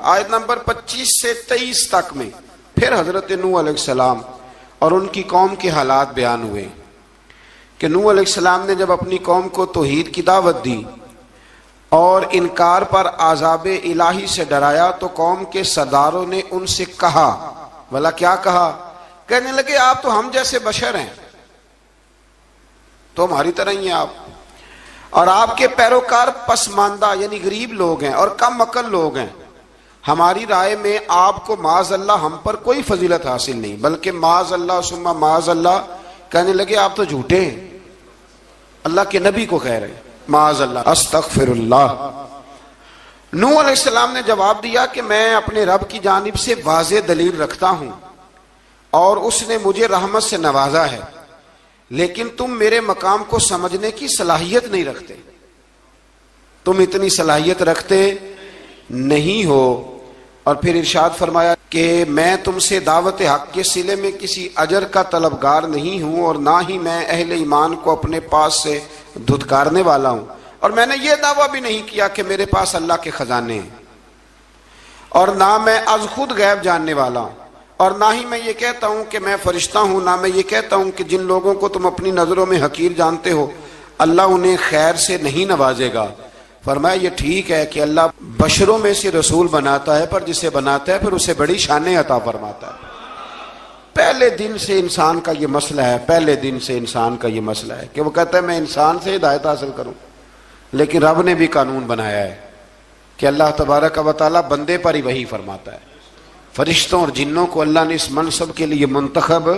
آیت نمبر 25 سے 23 تک میں پھر حضرت نوح علیہ السلام اور ان کی قوم کے حالات بیان ہوئے کہ نوح علیہ السلام نے جب اپنی قوم کو توحید کی دعوت دی اور انکار پر عذاب الہی سے ڈرایا تو قوم کے سرداروں نے ان سے کہا، بھلا کیا کہا؟ کہنے لگے آپ تو ہم جیسے بشر ہیں، تو ہماری طرح ہی ہیں آپ، اور آپ کے پیروکار پسماندہ یعنی غریب لوگ ہیں اور کم عقل لوگ ہیں۔ ہماری رائے میں آپ کو معاذ اللہ ہم پر کوئی فضیلت حاصل نہیں، بلکہ معاذ اللہ ثم معاذ اللہ۔ کہنے لگے آپ تو جھوٹے ہیں، اللہ کے نبی کو کہہ رہے ہیں معاذ اللہ، استغفر اللہ۔ نوح علیہ السلام نے جواب دیا کہ میں اپنے رب کی جانب سے واضح دلیل رکھتا ہوں اور اس نے مجھے رحمت سے نوازا ہے، لیکن تم میرے مقام کو سمجھنے کی صلاحیت نہیں رکھتے، تم اتنی صلاحیت رکھتے نہیں ہو۔ اور پھر ارشاد فرمایا کہ میں تم سے دعوت حق کے صلے میں کسی اجر کا طلبگار نہیں ہوں، اور نہ ہی میں اہل ایمان کو اپنے پاس سے دھتکارنے والا ہوں، اور میں نے یہ دعویٰ بھی نہیں کیا کہ میرے پاس اللہ کے خزانے ہیں، اور نہ میں از خود غیب جاننے والا ہوں، اور نہ ہی میں یہ کہتا ہوں کہ میں فرشتہ ہوں، نہ میں یہ کہتا ہوں کہ جن لوگوں کو تم اپنی نظروں میں حقیر جانتے ہو اللہ انہیں خیر سے نہیں نوازے گا۔ فرمایا یہ ٹھیک ہے کہ اللہ بشروں میں سے رسول بناتا ہے، پر جسے بناتا ہے پھر اسے بڑی شانیں عطا فرماتا ہے۔ پہلے دن سے انسان کا یہ مسئلہ ہے، پہلے دن سے انسان کا یہ مسئلہ ہے کہ وہ کہتا ہے میں انسان سے ہدایت حاصل کروں، لیکن رب نے بھی قانون بنایا ہے کہ اللہ تبارک و تعالیٰ بندے پر ہی وحی فرماتا ہے، فرشتوں اور جنوں کو اللہ نے اس منصب کے لیے منتخب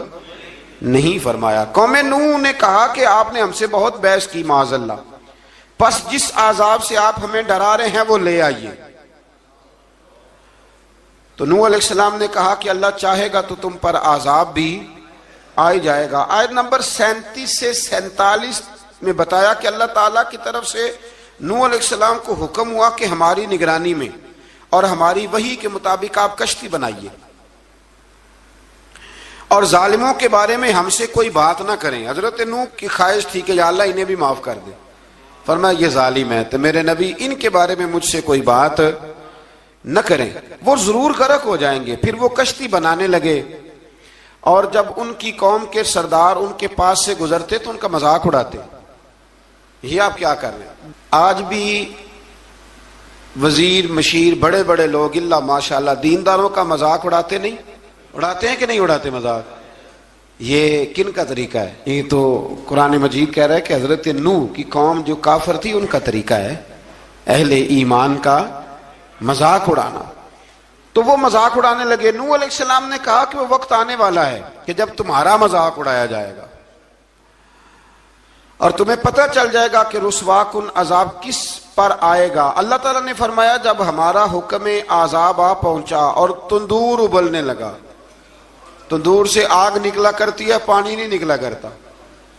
نہیں فرمایا۔ قوم نوح نے کہا کہ آپ نے ہم سے بہت بحث کی معاذ اللہ، پس جس عذاب سے آپ ہمیں ڈرا رہے ہیں وہ لے آئیے۔ تو نوح علیہ السلام نے کہا کہ اللہ چاہے گا تو تم پر عذاب بھی آ جائے گا۔ آیت نمبر 37 سے 47 میں بتایا کہ اللہ تعالیٰ کی طرف سے نوح علیہ السلام کو حکم ہوا کہ ہماری نگرانی میں اور ہماری وحی کے مطابق آپ کشتی بنائیے، اور ظالموں کے بارے میں ہم سے کوئی بات نہ کریں۔ حضرت نوح کی خواہش تھی کہ یا اللہ انہیں بھی معاف کر دے، فرمایا یہ ظالم ہے تو میرے نبی ان کے بارے میں مجھ سے کوئی بات نہ کریں، وہ ضرور غرق ہو جائیں گے۔ پھر وہ کشتی بنانے لگے، اور جب ان کی قوم کے سردار ان کے پاس سے گزرتے تو ان کا مذاق اڑاتے۔ یہ آپ کیا کر رہے ہیں؟ آج بھی وزیر مشیر بڑے بڑے لوگ اللہ ماشاءاللہ دینداروں کا مذاق اڑاتے نہیں؟ اڑاتے ہیں کہ نہیں اڑاتے مذاق؟ یہ کن کا طریقہ ہے؟ یہ تو قرآن مجید کہہ رہا ہے کہ حضرت نوح کی قوم جو کافر تھی ان کا طریقہ ہے اہل ایمان کا مذاق اڑانا۔ تو وہ مذاق اڑانے لگے۔ نوح علیہ السلام نے کہا کہ وہ وقت آنے والا ہے کہ جب تمہارا مذاق اڑایا جائے گا اور تمہیں پتہ چل جائے گا کہ رسوا کن عذاب کس پر آئے گا۔ اللہ تعالیٰ نے فرمایا جب ہمارا حکم عذاب آ پہنچا اور تندور ابلنے لگا، تندور سے آگ نکلا کرتی ہے، پانی نہیں نکلا کرتا،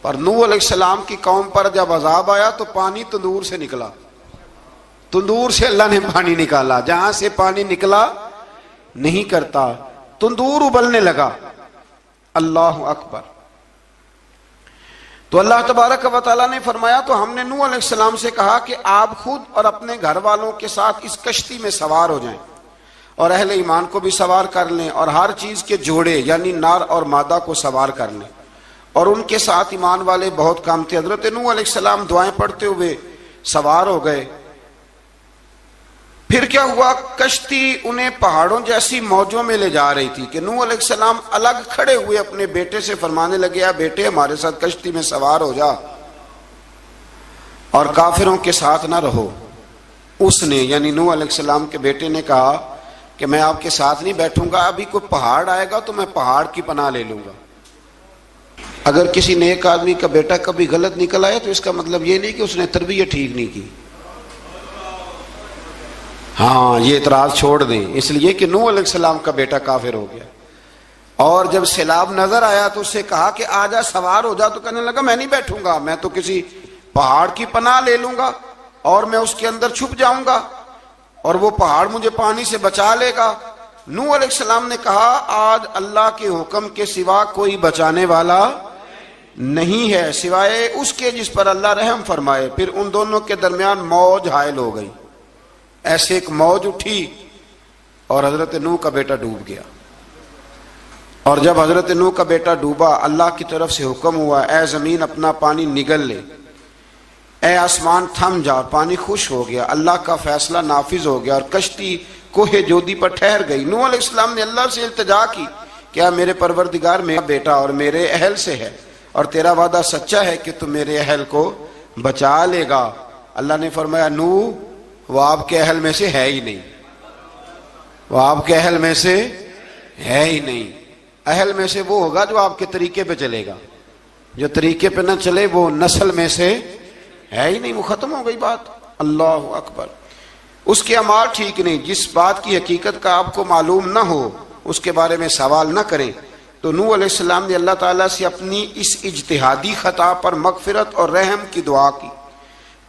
پر نوح علیہ السلام کی قوم پر جب عذاب آیا تو پانی تندور سے نکلا، تندور سے اللہ نے پانی نکالا، جہاں سے پانی نکلا نہیں کرتا، تندور ابلنے لگا۔ اللہ اکبر۔ تو اللہ تبارک و تعالیٰ نے فرمایا تو ہم نے نوح علیہ السلام سے کہا کہ آپ خود اور اپنے گھر والوں کے ساتھ اس کشتی میں سوار ہو جائیں، اور اہل ایمان کو بھی سوار کر لیں، اور ہر چیز کے جوڑے یعنی نار اور مادہ کو سوار کر لیں۔ اور ان کے ساتھ ایمان والے بہت کام تھے۔ حضرت نوح علیہ السلام دعائیں پڑھتے ہوئے سوار ہو گئے۔ پھر کیا ہوا؟ کشتی انہیں پہاڑوں جیسی موجوں میں لے جا رہی تھی کہ نوح علیہ السلام الگ کھڑے ہوئے اپنے بیٹے سے فرمانے لگے یا بیٹے ہمارے ساتھ کشتی میں سوار ہو جا اور کافروں کے ساتھ نہ رہو۔ اس نے یعنی نوح علیہ السلام کے بیٹے نے کہا کہ میں آپ کے ساتھ نہیں بیٹھوں گا، ابھی کوئی پہاڑ آئے گا تو میں پہاڑ کی پناہ لے لوں گا۔ اگر کسی نیک آدمی کا بیٹا کبھی غلط نکل آیا تو اس کا مطلب یہ نہیں کہ اس نے تربیت ٹھیک نہیں کی، ہاں یہ اعتراض چھوڑ دیں، اس لیے کہ نوح علیہ السلام کا بیٹا کافر ہو گیا۔ اور جب سیلاب نظر آیا تو اس سے کہا کہ آجا سوار ہو جا، تو کہنے لگا میں نہیں بیٹھوں گا، میں تو کسی پہاڑ کی پناہ لے لوں گا اور میں اس کے اندر چھپ جاؤں گا اور وہ پہاڑ مجھے پانی سے بچا لے گا۔ نوح علیہ السلام نے کہا آج اللہ کے حکم کے سوا کوئی بچانے والا نہیں ہے سوائے اس کے جس پر اللہ رحم فرمائے۔ پھر ان دونوں کے درمیان موج حائل ہو گئی، ایسے ایک موج اٹھی اور حضرت نوح کا بیٹا ڈوب گیا. اور جب حضرت نوح کا بیٹا ڈوبا اللہ کی طرف سے حکم ہوا اے زمین اپنا پانی نگل لے, اے آسمان تھم جا, پانی خشک ہو گیا. اللہ کا فیصلہ نافذ ہو گیا اور کشتی کوہ جودی پر ٹھہر گئی. نوح علیہ السلام نے اللہ سے التجا کی, کیا میرے پروردگار میرا بیٹا اور میرے اہل سے ہے اور تیرا وعدہ سچا ہے کہ تم میرے اہل کو بچا لے گا. اللہ نے فرمایا نوح وہ آپ کے اہل میں سے ہے ہی نہیں, وہ آپ کے اہل میں سے ہے ہی نہیں. اہل میں سے وہ ہوگا جو آپ کے طریقے پہ چلے گا, جو طریقے پہ نہ چلے وہ نسل میں سے ہے ہی نہیں, وہ ختم ہو گئی بات. اللہ اکبر. اس کے اعمال ٹھیک نہیں, جس بات کی حقیقت کا آپ کو معلوم نہ ہو اس کے بارے میں سوال نہ کریں. تو نوح علیہ السلام نے اللہ تعالیٰ سے اپنی اس اجتہادی خطا پر مغفرت اور رحم کی دعا کی.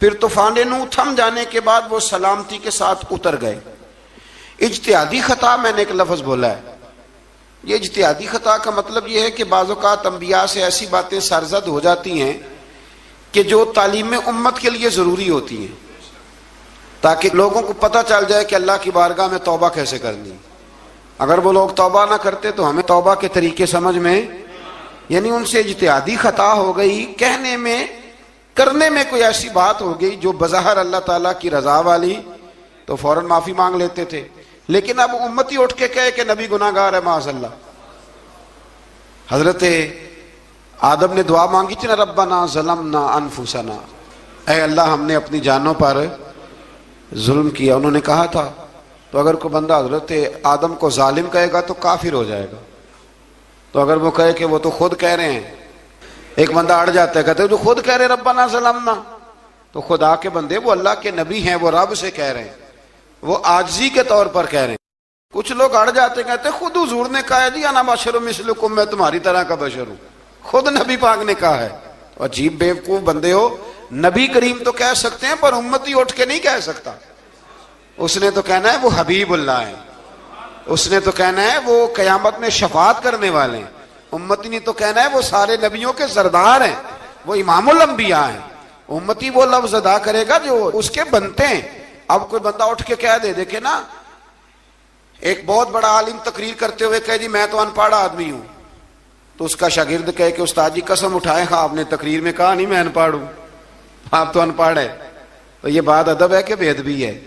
پھر طوفان نوح تھم جانے کے بعد وہ سلامتی کے ساتھ اتر گئے. اجتہادی خطا میں نے ایک لفظ بولا ہے, یہ اجتہادی خطا کا مطلب یہ ہے کہ بعض اوقات انبیاء سے ایسی باتیں سرزد ہو جاتی ہیں کہ جو تعلیم امت کے لیے ضروری ہوتی ہیں, تاکہ لوگوں کو پتہ چل جائے کہ اللہ کی بارگاہ میں توبہ کیسے کرنی. اگر وہ لوگ توبہ نہ کرتے تو ہمیں توبہ کے طریقے سمجھ میں, یعنی ان سے اجتہادی خطا ہو گئی, کہنے میں کرنے میں کوئی ایسی بات ہو گئی جو بظاہر اللہ تعالیٰ کی رضا والی, تو فوراً معافی مانگ لیتے تھے. لیکن اب امتی اٹھ کے کہے کہ نبی گناہ گار ہے معاذ اللہ. حضرت آدم نے دعا مانگی تھی نا, ربنا ظلمنا انفسنا, اے اللہ ہم نے اپنی جانوں پر ظلم کیا. انہوں نے کہا تھا, تو اگر کوئی بندہ حضرت آدم کو ظالم کہے گا تو کافر ہو جائے گا. تو اگر وہ کہے کہ وہ تو خود کہہ رہے ہیں, ایک بندہ اڑ جاتا ہے, کہتے ہیں تو خود کہہ رہے ربنا ظلمنا, تو خدا کے بندے وہ اللہ کے نبی ہیں, وہ رب سے کہہ رہے ہیں, وہ عاجزی کے طور پر کہہ رہے ہیں. کچھ لوگ اڑ جاتے کہتے ہیں خود حضور نے کہا ہے جی انا بشر مثلکم, میں تمہاری طرح کا بشر ہوں, خود نبی پاک نے کہا ہے. عجیب بیوقوف بندے ہو, نبی کریم تو کہہ سکتے ہیں پر امتی اٹھ کے نہیں کہہ سکتا. اس نے تو کہنا ہے وہ حبیب اللہ ہیں, اس نے تو کہنا ہے وہ قیامت میں شفاعت کرنے والے ہیں. امتی نے تو کہنا ہے وہ سارے نبیوں کے سردار ہیں, وہ امام الانبیاء ہیں. امتی وہ لفظ ادا کرے گا جو اس کے بنتے ہیں. اب کوئی بندہ اٹھ کے کہہ دے, دیکھے نا ایک بہت بڑا عالم تقریر کرتے ہوئے کہے جی میں تو ان پڑھ آدمی ہوں, تو اس کا شاگرد کہے کہ استاد جی قسم اٹھائے, ہاں آپ نے تقریر میں کہا نہیں میں ان پڑھ ہوں, آپ تو ان پڑھ ہے. تو یہ بات ادب ہے کہ بے ادبی ہے؟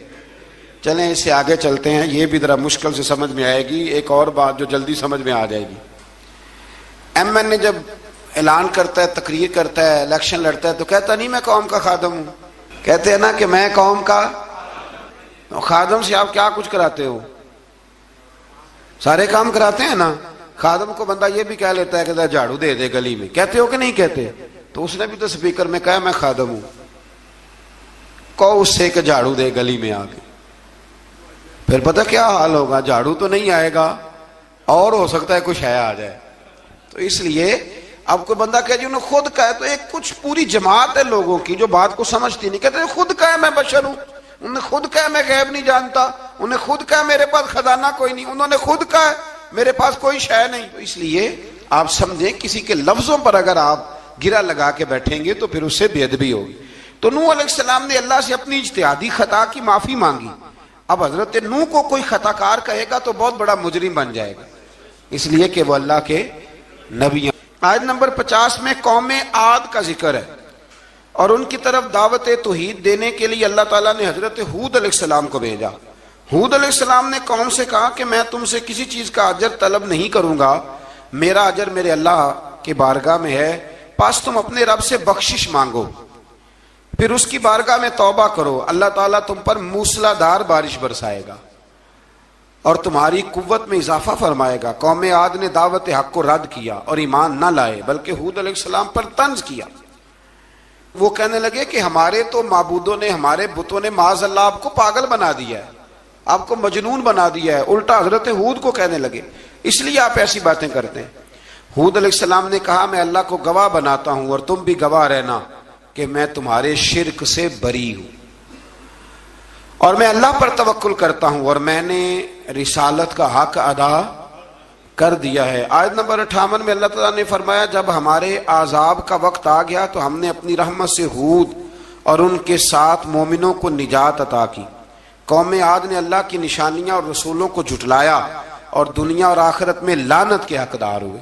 چلیں اس سے آگے چلتے ہیں, یہ بھی ذرا مشکل سے سمجھ میں آئے گی. ایک اور بات جو جلدی سمجھ میں آ جائے گی, ایم این اے جب اعلان کرتا ہے, تقریر کرتا ہے, الیکشن لڑتا ہے, تو کہتا نہیں میں قوم کا خادم ہوں. کہتے ہیں نا کہ میں قوم کا خادم سے آپ کیا کچھ کراتے ہو, سارے کام کراتے ہیں نا. خادم کو بندہ یہ بھی کہہ لیتا ہے کہ جھاڑو دے دے گلی میں, کہتے ہو کہ نہیں کہتے؟ تو اس نے بھی تو سپیکر میں کہا میں خادم ہوں, کہو اس سے کہ جھاڑو دے گلی میں آ کے. پھر پتہ کیا حال ہوگا, جھاڑو تو نہیں آئے گا اور ہو سکتا ہے کچھ ہے آ جائے. تو اس لیے اب کوئی بندہ کہے جی انہوں نے خود کہا, تو ایک کچھ پوری جماعت ہے لوگوں کی جو بات کو سمجھتی نہیں. کہتے ہیں خود کہا میں بشر ہوں, انہوں نے خود کہا میں غیب نہیں جانتا, انہوں نے خود کہا میرے پاس خزانہ کوئی نہیں, انہوں نے خود کہا میرے پاس کوئی شے نہیں. تو اس لیے آپ سمجھیں کسی کے لفظوں پر اگر آپ گرا لگا کے بیٹھیں گے تو پھر اس سے بے ادبی ہوگی. تو نوح علیہ السلام نے اللہ سے اپنی اجتہادی خطا کی معافی مانگی. اب حضرت نوح کو کوئی خطا کار کہے گا تو بہت بڑا مجرم بن جائے گا, اس لیے کہ وہ اللہ کے نبی ہیں. آیت نمبر 50 میں قوم عاد کا ذکر ہے, اور ان کی طرف دعوت توحید دینے کے لیے اللہ تعالیٰ نے حضرت ہود علیہ السلام کو بھیجا. ہود علیہ السلام نے قوم سے کہا کہ میں تم سے کسی چیز کا اجر طلب نہیں کروں گا, میرا اجر میرے اللہ کی بارگاہ میں ہے, پس تم اپنے رب سے بخشش مانگو, پھر اس کی بارگاہ میں توبہ کرو, اللہ تعالیٰ تم پر موسلا دار بارش برسائے گا اور تمہاری قوت میں اضافہ فرمائے گا. قوم عاد نے دعوت حق کو رد کیا اور ایمان نہ لائے, بلکہ ہود علیہ السلام پر طنز کیا. وہ کہنے لگے کہ ہمارے تو معبودوں نے, ہمارے بتوں نے معاذ اللہ آپ کو پاگل بنا دیا ہے, آپ کو مجنون بنا دیا ہے. الٹا حضرت ہود کو کہنے لگے اس لیے آپ ایسی باتیں کرتے ہیں. ہود علیہ السلام نے کہا میں اللہ کو گواہ بناتا ہوں اور تم بھی گواہ رہنا کہ میں تمہارے شرک سے بری ہوں, اور میں اللہ پر توکل کرتا ہوں, اور میں نے رسالت کا حق ادا کر دیا ہے. آیت نمبر 58 میں اللہ تعالیٰ نے فرمایا جب ہمارے عذاب کا وقت آ گیا تو ہم نے اپنی رحمت سے ہود اور ان کے ساتھ مومنوں کو نجات عطا کی. قوم عاد نے اللہ کی نشانیاں اور رسولوں کو جھٹلایا اور دنیا اور آخرت میں لعنت کے حقدار ہوئے۔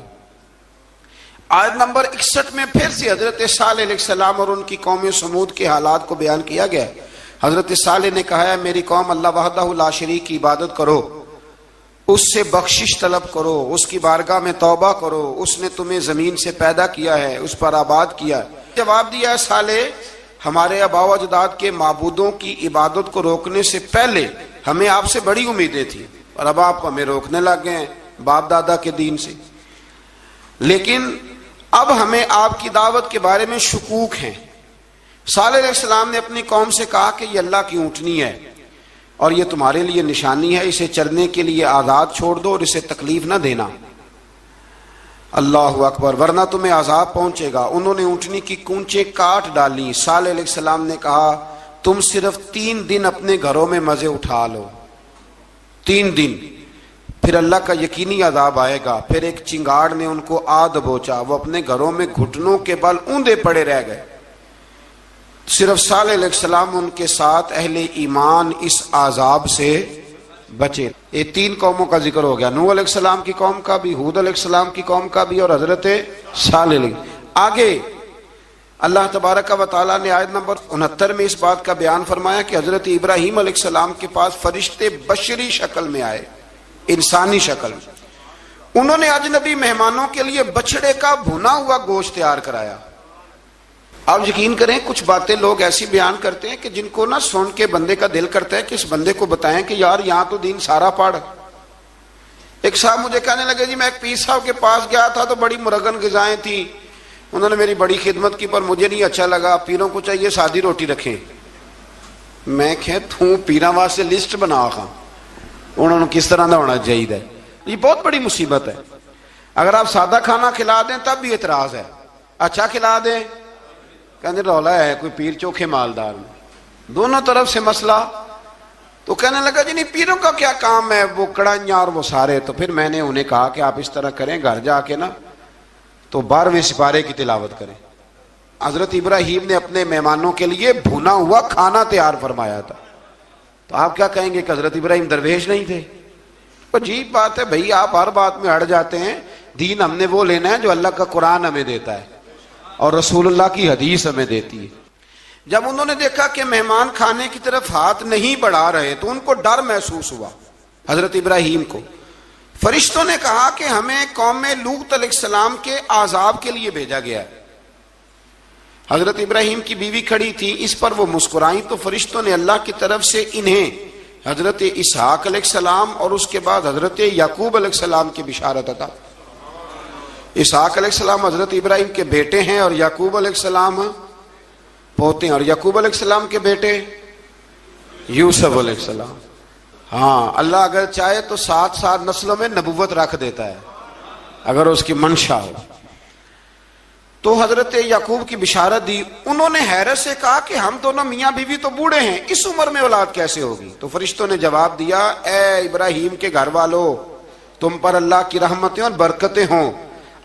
آیت نمبر 61 میں پھر سے حضرت صالح علیہ السلام اور ان کی قوم سمود کے حالات کو بیان کیا گیا ہے۔ حضرت صالح نے کہا ہے میری قوم اللہ وحدہ لا شریک کی عبادت کرو، اس سے بخشش طلب کرو، اس کی بارگاہ میں توبہ کرو، اس نے تمہیں زمین سے پیدا کیا ہے، اس پر آباد کیا ہے۔ جواب دیا ہے صالح ہمارے آباء و اجداد کے معبودوں کی عبادت کو روکنے سے پہلے ہمیں آپ سے بڑی امیدیں تھیں، اور اب آپ ہمیں روکنے لگ گئے ہیں باپ دادا کے دین سے، لیکن اب ہمیں آپ کی دعوت کے بارے میں شکوک ہیں۔ صالح علیہ السلام نے اپنی قوم سے کہا کہ یہ اللہ کی اونٹنی ہے اور یہ تمہارے لیے نشانی ہے، اسے چرنے کے لیے آزاد چھوڑ دو اور اسے تکلیف نہ دینا۔ اللہ اکبر، ورنہ تمہیں عذاب پہنچے گا۔ انہوں نے اونٹنی کی کونچیں کاٹ ڈالی۔ صالح علیہ السلام نے کہا تم صرف 3 دن اپنے گھروں میں مزے اٹھا لو، 3 دن، پھر اللہ کا یقینی عذاب آئے گا۔ پھر ایک چنگاڑ نے ان کو آ دبوچا، وہ اپنے گھروں میں گھٹنوں کے بل اوندے پڑے رہ گئے۔ صرف صالح علیہ السلام ان کے ساتھ اہل ایمان اس عذاب سے بچے۔ یہ 3 قوموں کا ذکر ہو گیا، نوح علیہ السلام کی قوم کا بھی، ہود علیہ السلام کی قوم کا بھی، اور حضرت صالح علیہ۔ آگے اللہ تبارک و تعالیٰ نے آیت نمبر 69 میں اس بات کا بیان فرمایا کہ حضرت ابراہیم علیہ السلام کے پاس فرشتے بشری شکل میں آئے، انسانی شکل میں۔ انہوں نے اجنبی مہمانوں کے لیے بچڑے کا بھنا ہوا گوشت تیار کرایا۔ آپ یقین کریں کچھ باتیں لوگ ایسی بیان کرتے ہیں کہ جن کو نہ سن کے بندے کا دل کرتا ہے کہ اس بندے کو بتائیں کہ یار یہاں تو دین سارا پڑھ۔ ایک صاحب مجھے کہنے لگے جی میں ایک پیر صاحب کے پاس گیا تھا تو بڑی مرغن غذائیں تھیں، انہوں نے میری بڑی خدمت کی پر مجھے نہیں اچھا لگا، پیروں کو چاہیے سادی روٹی رکھیں۔ میں کہ توں پیراں واسطے لسٹ بنا خاں انہوں نے کس طرح دا ہونا چاہیے۔ یہ بہت بڑی مصیبت ہے۔ اگر آپ سادہ کھانا کھلا دیں تب بھی اعتراض ہے، اچھا کھلا دیں کہنے رولا ہے کوئی پیر چوکھے مالدار میں، دونوں طرف سے مسئلہ۔ تو کہنے لگا جی نہیں پیروں کا کیا کام ہے، وہ کڑائیاں اور وہ سارے۔ تو پھر میں نے انہیں کہا کہ آپ اس طرح کریں، گھر جا کے نا تو 12ویں سپارے کی تلاوت کریں۔ حضرت ابراہیم نے اپنے مہمانوں کے لیے بھونا ہوا کھانا تیار فرمایا تھا۔ تو آپ کیا کہیں گے کہ حضرت ابراہیم درویش نہیں تھے؟ عجیب بات ہے بھائی، آپ ہر بات میں ہٹ جاتے ہیں۔ دین ہم نے وہ لینا ہے جو اللہ کا قرآن ہمیں دیتا ہے اور رسول اللہ کی حدیث ہمیں دیتی ہے۔ جب انہوں نے دیکھا کہ مہمان کھانے کی طرف ہاتھ نہیں بڑھا رہے تو ان کو ڈر محسوس ہوا۔ حضرت ابراہیم کو فرشتوں نے کہا کہ ہمیں قوم لوط علیہ السلام کے عذاب کے لیے بھیجا گیا ہے۔ حضرت ابراہیم کی بیوی کھڑی تھی، اس پر وہ مسکرائیں تو فرشتوں نے اللہ کی طرف سے انہیں حضرت اسحاق علیہ السلام اور اس کے بعد حضرت یعقوب علیہ السلام کی بشارت عطا۔ اسحاق علیہ السلام حضرت ابراہیم کے بیٹے ہیں اور یعقوب علیہ السلام پوتے ہیں، اور یعقوب علیہ السلام کے بیٹے یوسف علیہ السلام۔ ہاں اللہ اگر چاہے تو 7 نسلوں میں نبوت رکھ دیتا ہے اگر اس کی منشا ہو۔ تو حضرت یعقوب کی بشارت دی۔ انہوں نے حیرت سے کہا کہ ہم دونوں میاں بیوی تو بوڑھے ہیں، اس عمر میں اولاد کیسے ہوگی؟ تو فرشتوں نے جواب دیا اے ابراہیم کے گھر والو، تم پر اللہ کی رحمتیں اور برکتیں ہوں،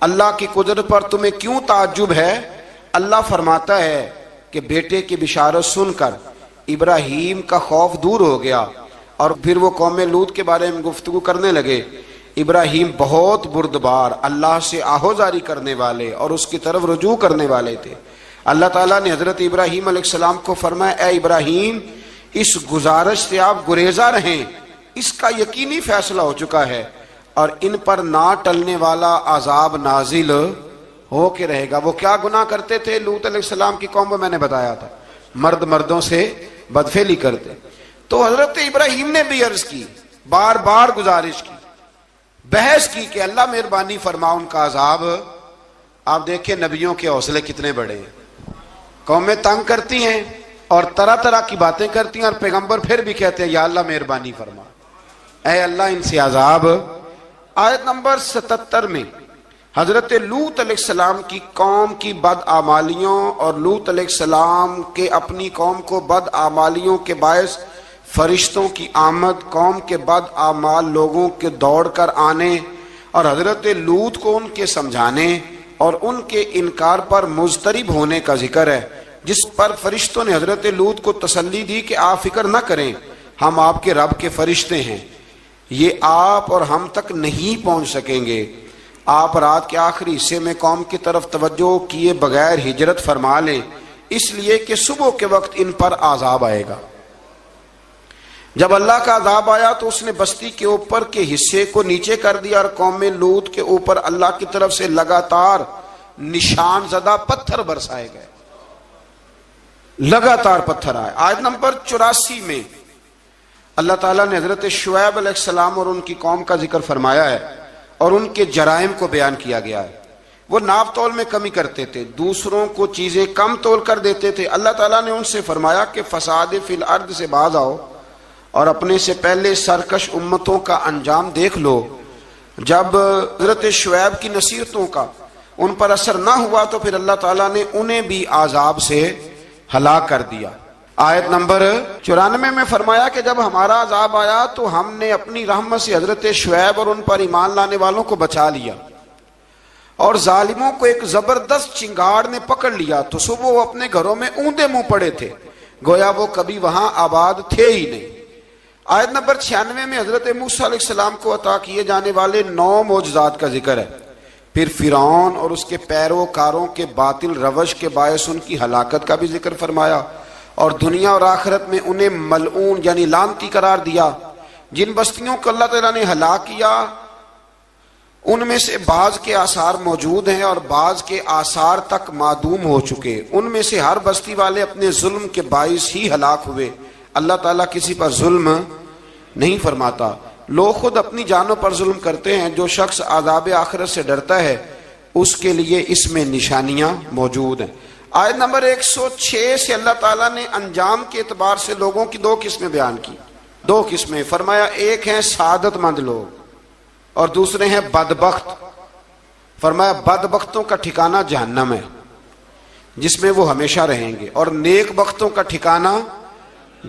اللہ کی قدرت پر تمہیں کیوں تعجب ہے؟ اللہ فرماتا ہے کہ بیٹے کی بشارت سن کر ابراہیم کا خوف دور ہو گیا اور پھر وہ قوم لوط کے بارے میں گفتگو کرنے لگے۔ ابراہیم بہت بردبار، اللہ سے آہوزاری کرنے والے اور اس کی طرف رجوع کرنے والے تھے۔ اللہ تعالیٰ نے حضرت ابراہیم علیہ السلام کو فرمایا اے ابراہیم اس گزارش سے آپ گریزاں رہیں، اس کا یقینی فیصلہ ہو چکا ہے اور ان پر نہ ٹلنے والا عذاب نازل ہو کے رہے گا۔ وہ کیا گناہ کرتے تھے؟ لوط علیہ السلام کی قوم کو میں نے بتایا تھا، مرد مردوں سے بدفعلی کرتے۔ تو حضرت ابراہیم نے بھی عرض کی، بار بار گزارش کی، بحث کی کہ اللہ مہربانی فرما ان کا عذاب۔ آپ دیکھیں نبیوں کے حوصلے کتنے بڑے ہیں، قومیں تنگ کرتی ہیں اور طرح طرح کی باتیں کرتی ہیں اور پیغمبر پھر بھی کہتے ہیں یا اللہ مہربانی فرما، اے اللہ ان سے عذاب۔ آیت نمبر 77 میں حضرت لوط علیہ السلام کی قوم کی بدعمالیوں اور لوط علیہ السلام کے اپنی قوم کو بدعمالیوں کے باعث فرشتوں کی آمد، قوم کے بدعمال لوگوں کے دوڑ کر آنے اور حضرت لوط کو ان کے سمجھانے اور ان کے انکار پر مضطرب ہونے کا ذکر ہے، جس پر فرشتوں نے حضرت لوط کو تسلی دی کہ آپ فکر نہ کریں، ہم آپ کے رب کے فرشتے ہیں، یہ آپ اور ہم تک نہیں پہنچ سکیں گے۔ آپ رات کے آخری حصے میں قوم کی طرف توجہ کیے بغیر ہجرت فرما لیں، اس لیے کہ صبح کے وقت ان پر عذاب آئے گا۔ جب اللہ کا عذاب آیا تو اس نے بستی کے اوپر کے حصے کو نیچے کر دیا اور قوم لوط کے اوپر اللہ کی طرف سے لگاتار نشان زدہ پتھر برسائے گئے، لگاتار پتھر آئے۔ آیت نمبر 84 میں اللہ تعالیٰ نے حضرت شعیب علیہ السلام اور ان کی قوم کا ذکر فرمایا ہے اور ان کے جرائم کو بیان کیا گیا ہے۔ وہ ناپ تول میں کمی کرتے تھے، دوسروں کو چیزیں کم تول کر دیتے تھے۔ اللہ تعالیٰ نے ان سے فرمایا کہ فساد فی الارض سے باز آؤ اور اپنے سے پہلے سرکش امتوں کا انجام دیکھ لو۔ جب حضرت شعیب کی نصیحتوں کا ان پر اثر نہ ہوا تو پھر اللہ تعالیٰ نے انہیں بھی عذاب سے ہلاک کر دیا۔ آیت نمبر 94 میں فرمایا کہ جب ہمارا عذاب آیا تو ہم نے اپنی رحمت سے حضرت شعیب اور ان پر ایمان لانے والوں کو بچا لیا، اور ظالموں کو ایک زبردست چنگاڑ نے پکڑ لیا تو صبح وہ اپنے گھروں میں اوندے منہ پڑے تھے، گویا وہ کبھی وہاں آباد تھے ہی نہیں۔ آیت نمبر 96 میں حضرت موسیٰ علیہ السلام کو عطا کیے جانے والے 9 معجزات کا ذکر ہے۔ پھر فرعون اور اس کے پیروکاروں کے باطل روش کے باعث ان کی ہلاکت کا بھی ذکر فرمایا، اور دنیا اور آخرت میں انہیں ملعون یعنی لعنتی قرار دیا۔ جن بستیوں کو اللہ تعالیٰ نے ہلاک کیا ان میں سے بعض کے آثار موجود ہیں اور بعض کے آثار تک معدوم ہو چکے۔ ان میں سے ہر بستی والے اپنے ظلم کے باعث ہی ہلاک ہوئے، اللہ تعالیٰ کسی پر ظلم نہیں فرماتا۔ لوگ خود اپنی جانوں پر ظلم کرتے ہیں، جو شخص عذاب آخرت سے ڈرتا ہے اس کے لیے اس میں نشانیاں موجود ہیں۔ آیت نمبر 106 سے اللہ تعالیٰ نے انجام کے اعتبار سے لوگوں کی 2 قسمیں بیان کی، 2 قسمیں فرمایا، ایک ہیں سعادت مند لوگ اور دوسرے ہیں بدبخت۔ فرمایا بدبختوں کا ٹھکانہ جہنم ہے جس میں وہ ہمیشہ رہیں گے، اور نیک بختوں کا ٹھکانہ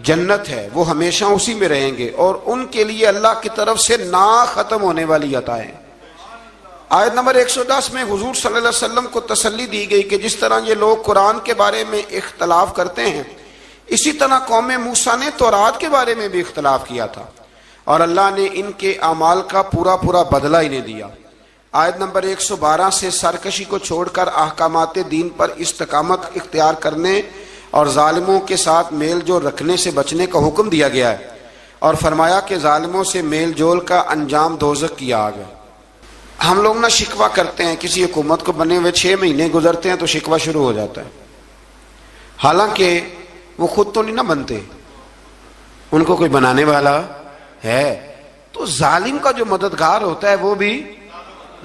جنت ہے، وہ ہمیشہ اسی میں رہیں گے، اور ان کے لیے اللہ کی طرف سے نا ختم ہونے والی عطائیں۔ آیت نمبر 110 میں حضور صلی اللہ علیہ وسلم کو تسلی دی گئی کہ جس طرح یہ لوگ قرآن کے بارے میں اختلاف کرتے ہیں، اسی طرح قوم موسیٰ نے تورات کے بارے میں بھی اختلاف کیا تھا، اور اللہ نے ان کے اعمال کا پورا بدلہ انہیں دیا۔ آیت نمبر 112 سے سرکشی کو چھوڑ کر احکامات دین پر استقامت اختیار کرنے اور ظالموں کے ساتھ میل جول رکھنے سے بچنے کا حکم دیا گیا ہے، اور فرمایا کہ ظالموں سے میل جول کا انجام دوزخ کی آگ ہے۔ ہم لوگ نہ شکوہ کرتے ہیں، کسی حکومت کو بنے ہوئے 6 مہینے گزرتے ہیں تو شکوہ شروع ہو جاتا ہے، حالانکہ وہ خود تو نہیں نہ بنتے، ان کو کوئی بنانے والا ہے۔ تو ظالم کا جو مددگار ہوتا ہے وہ بھی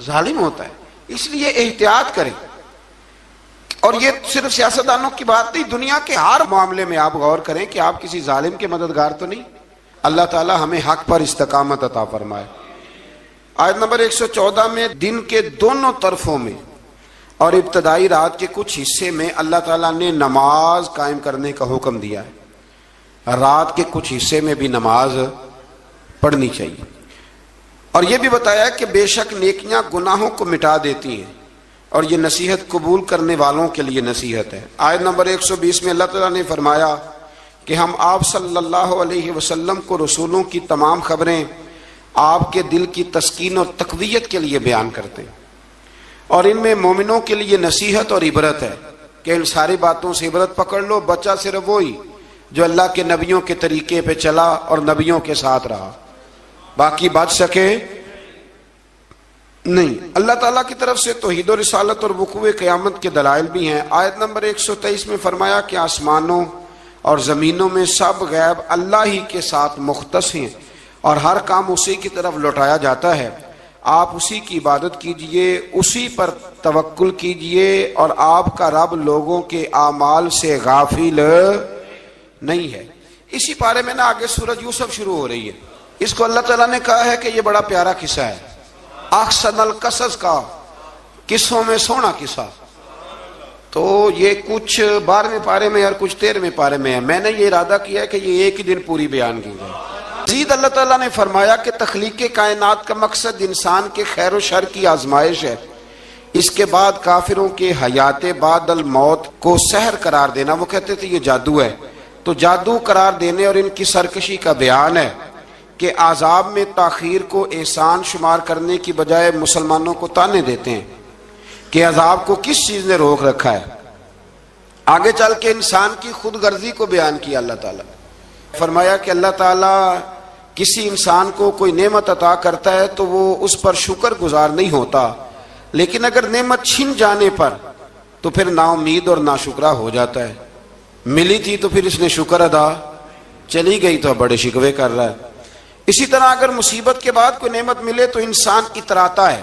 ظالم ہوتا ہے، اس لیے احتیاط کریں۔ اور یہ صرف سیاستدانوں کی بات نہیں، دنیا کے ہر معاملے میں آپ غور کریں کہ آپ کسی ظالم کے مددگار تو نہیں۔ اللہ تعالی ہمیں حق پر استقامت عطا فرمائے۔ آیت نمبر 114 میں دن کے دونوں طرفوں میں اور ابتدائی رات کے کچھ حصے میں اللہ تعالیٰ نے نماز قائم کرنے کا حکم دیا ہے، رات کے کچھ حصے میں بھی نماز پڑھنی چاہیے، اور یہ بھی بتایا کہ بے شک نیکیاں گناہوں کو مٹا دیتی ہیں، اور یہ نصیحت قبول کرنے والوں کے لیے نصیحت ہے۔ آیت نمبر 120 میں اللہ تعالیٰ نے فرمایا کہ ہم آپ صلی اللہ علیہ وسلم کو رسولوں کی تمام خبریں آپ کے دل کی تسکین اور تقویت کے لیے بیان کرتے ہیں، اور ان میں مومنوں کے لیے نصیحت اور عبرت ہے کہ ان ساری باتوں سے عبرت پکڑ لو۔ بچہ صرف وہی جو اللہ کے نبیوں کے طریقے پہ چلا اور نبیوں کے ساتھ رہا، باقی بچ سکے نہیں۔ اللہ تعالیٰ کی طرف سے توحید و رسالت اور وقوع قیامت کے دلائل بھی ہیں۔ آیت نمبر 123 میں فرمایا کہ آسمانوں اور زمینوں میں سب غیب اللہ ہی کے ساتھ مختص ہیں، اور ہر کام اسی کی طرف لوٹایا جاتا ہے۔ آپ اسی کی عبادت کیجئے، اسی پر توکل کیجئے، اور آپ کا رب لوگوں کے اعمال سے غافل نہیں ہے۔ اسی پارے میں نا آگے سورۃ یوسف شروع ہو رہی ہے، اس کو اللہ تعالیٰ نے کہا ہے کہ یہ بڑا پیارا قصہ ہے، احسن القصص کا، قصوں میں سونا قصہ۔ تو یہ کچھ 12ویں پارے میں اور کچھ 13ویں پارے میں ہے، میں نے یہ ارادہ کیا ہے کہ یہ ایک ہی دن پوری بیان کی جائے۔ مزید اللہ تعالیٰ نے فرمایا کہ تخلیق کائنات کا مقصد انسان کے خیر و شر کی آزمائش ہے، اس کے بعد کافروں کے حیات بعد الموت کو سحر قرار دینا۔ وہ کہتے تھے یہ جادو ہے، تو جادو قرار دینے اور ان کی سرکشی کا بیان ہے کہ عذاب میں تاخیر کو احسان شمار کرنے کی بجائے مسلمانوں کو تانے دیتے ہیں کہ عذاب کو کس چیز نے روک رکھا ہے۔ آگے چل کے انسان کی خود غرضی کو بیان کیا اللہ تعالیٰ، فرمایا کہ اللہ تعالیٰ کسی انسان کو کوئی نعمت عطا کرتا ہے تو وہ اس پر شکر گزار نہیں ہوتا، لیکن اگر نعمت چھن جانے پر تو پھر نا امید اور ناشکرا ہو جاتا ہے۔ ملی تھی تو پھر اس نے شکر ادا، چلی گئی تو بڑے شکوے کر رہا ہے۔ اسی طرح اگر مصیبت کے بعد کوئی نعمت ملے تو انسان اتراتا ہے،